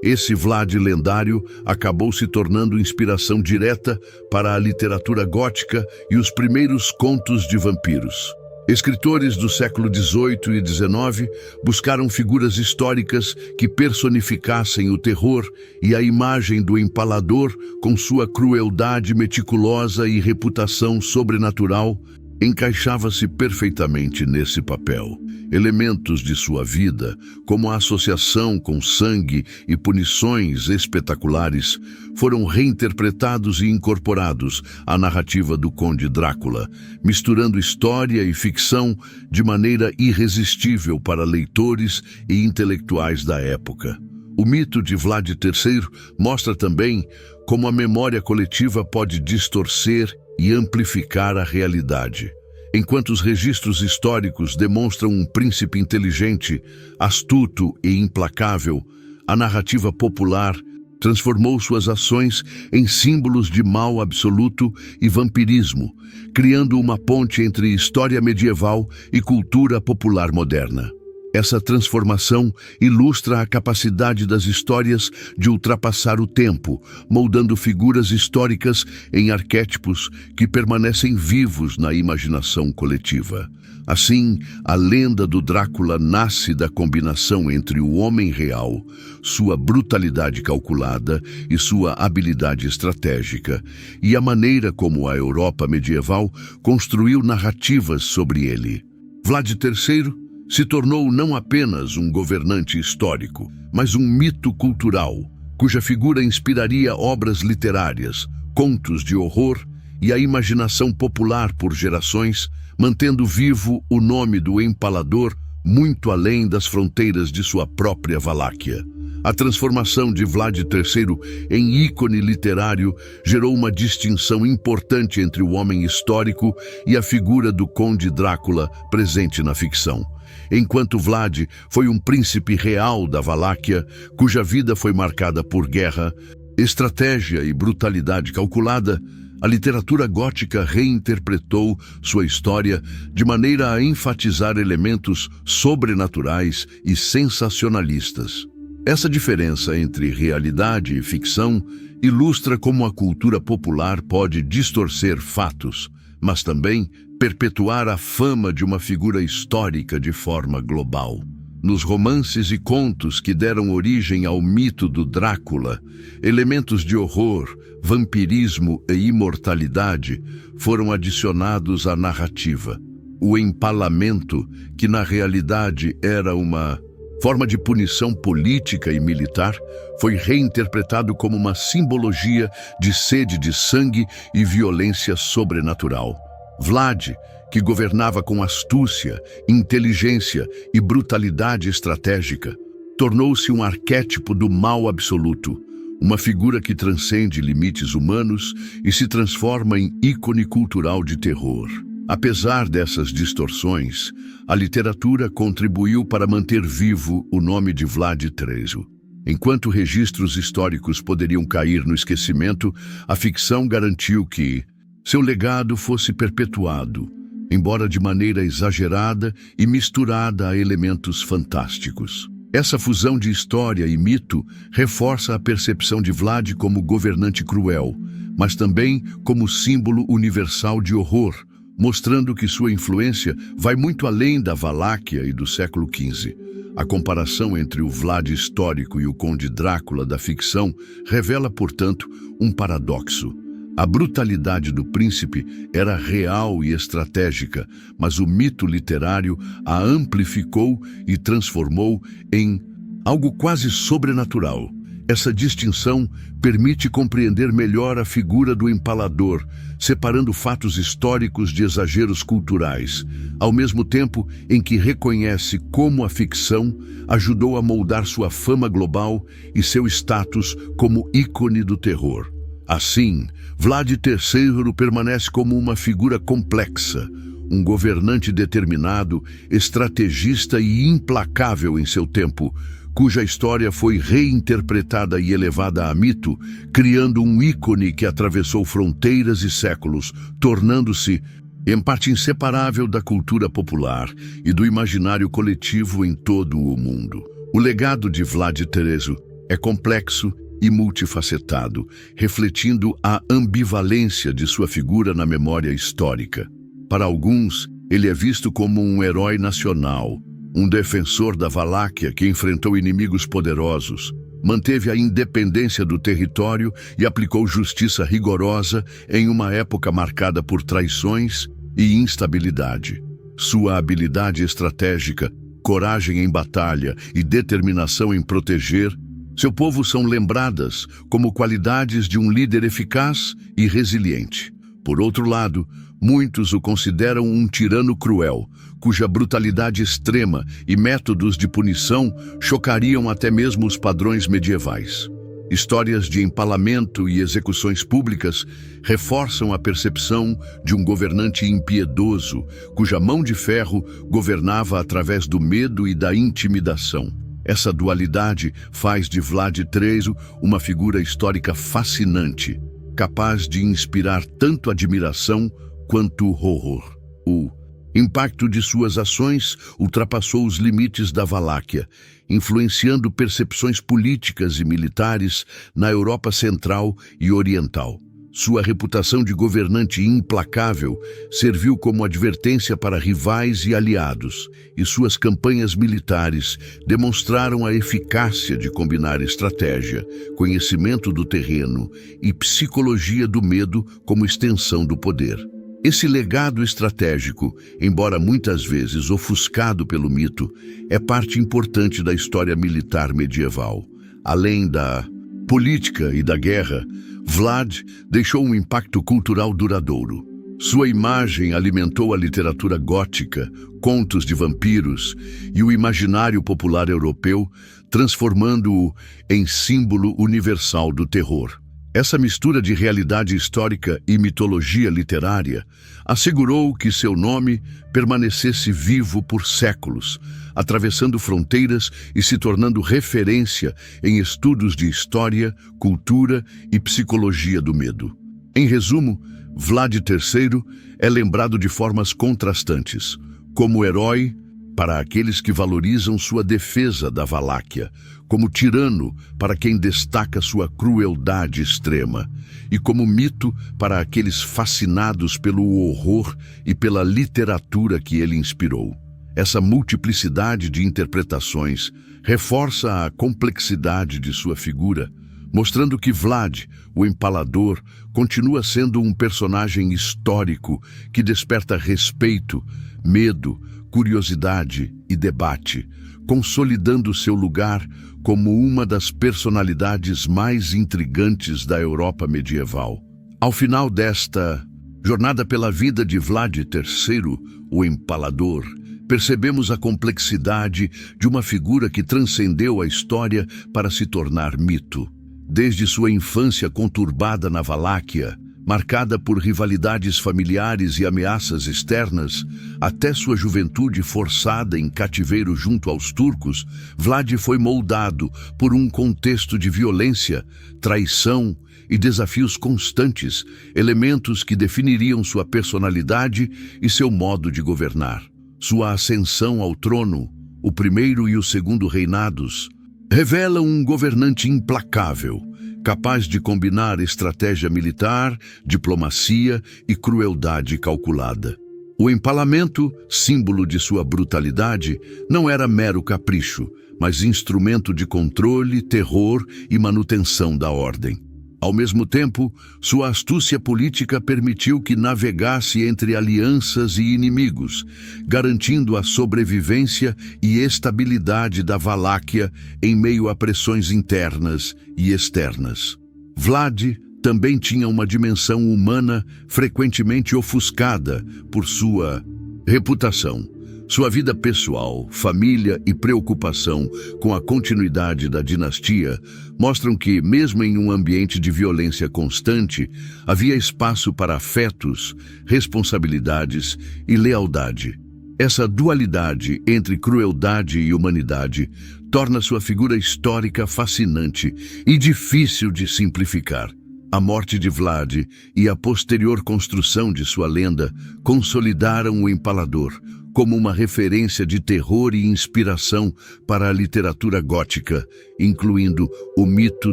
Esse Vlad lendário acabou se tornando inspiração direta para a literatura gótica e os primeiros contos de vampiros. Escritores do século XVIII e XIX buscaram figuras históricas que personificassem o terror e a imagem do empalador, com sua crueldade meticulosa e reputação sobrenatural, encaixava-se perfeitamente nesse papel. Elementos de sua vida, como a associação com sangue e punições espetaculares, foram reinterpretados e incorporados à narrativa do Conde Drácula, misturando história e ficção de maneira irresistível para leitores e intelectuais da época. O mito de Vlad III mostra também como a memória coletiva pode distorcer e amplificar a realidade. Enquanto os registros históricos demonstram um príncipe inteligente, astuto e implacável, a narrativa popular transformou suas ações em símbolos de mal absoluto e vampirismo, criando uma ponte entre história medieval e cultura popular moderna. Essa transformação ilustra a capacidade das histórias de ultrapassar o tempo, moldando figuras históricas em arquétipos que permanecem vivos na imaginação coletiva. Assim, a lenda do Drácula nasce da combinação entre o homem real, sua brutalidade calculada e sua habilidade estratégica, e a maneira como a Europa medieval construiu narrativas sobre ele. Vlad III se tornou não apenas um governante histórico, mas um mito cultural, cuja figura inspiraria obras literárias, contos de horror e a imaginação popular por gerações, mantendo vivo o nome do empalador muito além das fronteiras de sua própria Valáquia. A transformação de Vlad III em ícone literário gerou uma distinção importante entre o homem histórico e a figura do Conde Drácula presente na ficção. Enquanto Vlad foi um príncipe real da Valáquia, cuja vida foi marcada por guerra, estratégia e brutalidade calculada, a literatura gótica reinterpretou sua história de maneira a enfatizar elementos sobrenaturais e sensacionalistas. Essa diferença entre realidade e ficção ilustra como a cultura popular pode distorcer fatos, mas também perpetuar a fama de uma figura histórica de forma global. Nos romances e contos que deram origem ao mito do Drácula, elementos de horror, vampirismo e imortalidade foram adicionados à narrativa. O empalamento, que na realidade era uma forma de punição política e militar, foi reinterpretado como uma simbologia de sede de sangue e violência sobrenatural. Vlad, que governava com astúcia, inteligência e brutalidade estratégica, tornou-se um arquétipo do mal absoluto, uma figura que transcende limites humanos e se transforma em ícone cultural de terror. Apesar dessas distorções, a literatura contribuiu para manter vivo o nome de Vlad III. Enquanto registros históricos poderiam cair no esquecimento, a ficção garantiu que seu legado fosse perpetuado, embora de maneira exagerada e misturada a elementos fantásticos. Essa fusão de história e mito reforça a percepção de Vlad como governante cruel, mas também como símbolo universal de horror, mostrando que sua influência vai muito além da Valáquia e do século XV. A comparação entre o Vlad histórico e o Conde Drácula da ficção revela, portanto, um paradoxo. A brutalidade do príncipe era real e estratégica, mas o mito literário a amplificou e transformou em algo quase sobrenatural. Essa distinção permite compreender melhor a figura do empalador, separando fatos históricos de exageros culturais, ao mesmo tempo em que reconhece como a ficção ajudou a moldar sua fama global e seu status como ícone do terror. Assim, Vlad III permanece como uma figura complexa, um governante determinado, estrategista e implacável em seu tempo, cuja história foi reinterpretada e elevada a mito, criando um ícone que atravessou fronteiras e séculos, tornando-se em parte inseparável da cultura popular e do imaginário coletivo em todo o mundo. O legado de Vlad III é complexo e multifacetado, refletindo a ambivalência de sua figura na memória histórica. Para alguns, ele é visto como um herói nacional, um defensor da Valáquia que enfrentou inimigos poderosos, manteve a independência do território e aplicou justiça rigorosa em uma época marcada por traições e instabilidade. Sua habilidade estratégica, coragem em batalha e determinação em proteger seu povo são lembradas como qualidades de um líder eficaz e resiliente. Por outro lado, muitos o consideram um tirano cruel, cuja brutalidade extrema e métodos de punição chocariam até mesmo os padrões medievais. Histórias de empalamento e execuções públicas reforçam a percepção de um governante impiedoso, cuja mão de ferro governava através do medo e da intimidação. Essa dualidade faz de Vlad III uma figura histórica fascinante, capaz de inspirar tanto admiração quanto horror. O impacto de suas ações ultrapassou os limites da Valáquia, influenciando percepções políticas e militares na Europa Central e Oriental. Sua reputação de governante implacável serviu como advertência para rivais e aliados, e suas campanhas militares demonstraram a eficácia de combinar estratégia, conhecimento do terreno e psicologia do medo como extensão do poder. Esse legado estratégico, embora muitas vezes ofuscado pelo mito, é parte importante da história militar medieval. Além da política e da guerra, Vlad deixou um impacto cultural duradouro. Sua imagem alimentou a literatura gótica, contos de vampiros e o imaginário popular europeu, transformando-o em símbolo universal do terror. Essa mistura de realidade histórica e mitologia literária assegurou que seu nome permanecesse vivo por séculos, atravessando fronteiras e se tornando referência em estudos de história, cultura e psicologia do medo. Em resumo, Vlad III é lembrado de formas contrastantes, como herói para aqueles que valorizam sua defesa da Valáquia, como tirano para quem destaca sua crueldade extrema, e como mito para aqueles fascinados pelo horror e pela literatura que ele inspirou. Essa multiplicidade de interpretações reforça a complexidade de sua figura, mostrando que Vlad, o Empalador, continua sendo um personagem histórico que desperta respeito, medo, curiosidade e debate, consolidando seu lugar como uma das personalidades mais intrigantes da Europa medieval. Ao final desta jornada pela vida de Vlad III, o Empalador, percebemos a complexidade de uma figura que transcendeu a história para se tornar mito. Desde sua infância conturbada na Valáquia, marcada por rivalidades familiares e ameaças externas, até sua juventude forçada em cativeiro junto aos turcos, Vlad foi moldado por um contexto de violência, traição e desafios constantes, elementos que definiriam sua personalidade e seu modo de governar. Sua ascensão ao trono, o primeiro e o segundo reinados, revelam um governante implacável, capaz de combinar estratégia militar, diplomacia e crueldade calculada. O empalamento, símbolo de sua brutalidade, não era mero capricho, mas instrumento de controle, terror e manutenção da ordem. Ao mesmo tempo, sua astúcia política permitiu que navegasse entre alianças e inimigos, garantindo a sobrevivência e estabilidade da Valáquia em meio a pressões internas e externas. Vlad também tinha uma dimensão humana frequentemente ofuscada por sua reputação. Sua vida pessoal, família e preocupação com a continuidade da dinastia mostram que, mesmo em um ambiente de violência constante, havia espaço para afetos, responsabilidades e lealdade. Essa dualidade entre crueldade e humanidade torna sua figura histórica fascinante e difícil de simplificar. A morte de Vlad e a posterior construção de sua lenda consolidaram o Empalador como uma referência de terror e inspiração para a literatura gótica, incluindo o mito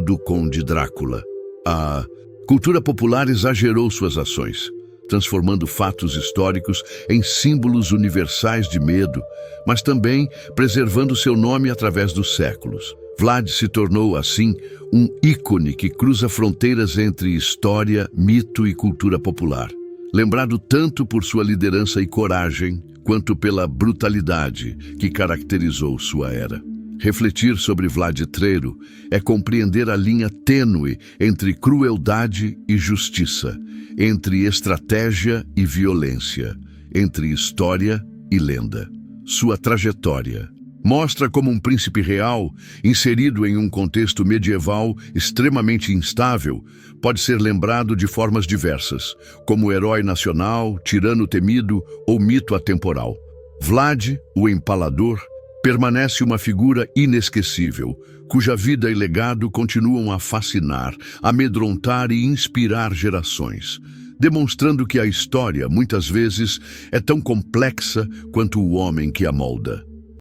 do Conde Drácula. A cultura popular exagerou suas ações, transformando fatos históricos em símbolos universais de medo, mas também preservando seu nome através dos séculos. Vlad se tornou, assim, um ícone que cruza fronteiras entre história, mito e cultura popular. Lembrado tanto por sua liderança e coragem, quanto pela brutalidade que caracterizou sua era. Refletir sobre Vlad Treiro é compreender a linha tênue entre crueldade e justiça, entre estratégia e violência, entre história e lenda. Sua trajetória mostra como um príncipe real, inserido em um contexto medieval extremamente instável, pode ser lembrado de formas diversas, como herói nacional, tirano temido ou mito atemporal. Vlad, o Empalador, permanece uma figura inesquecível, cuja vida e legado continuam a fascinar, amedrontar e inspirar gerações, demonstrando que a história, muitas vezes, é tão complexa quanto o homem que a molda.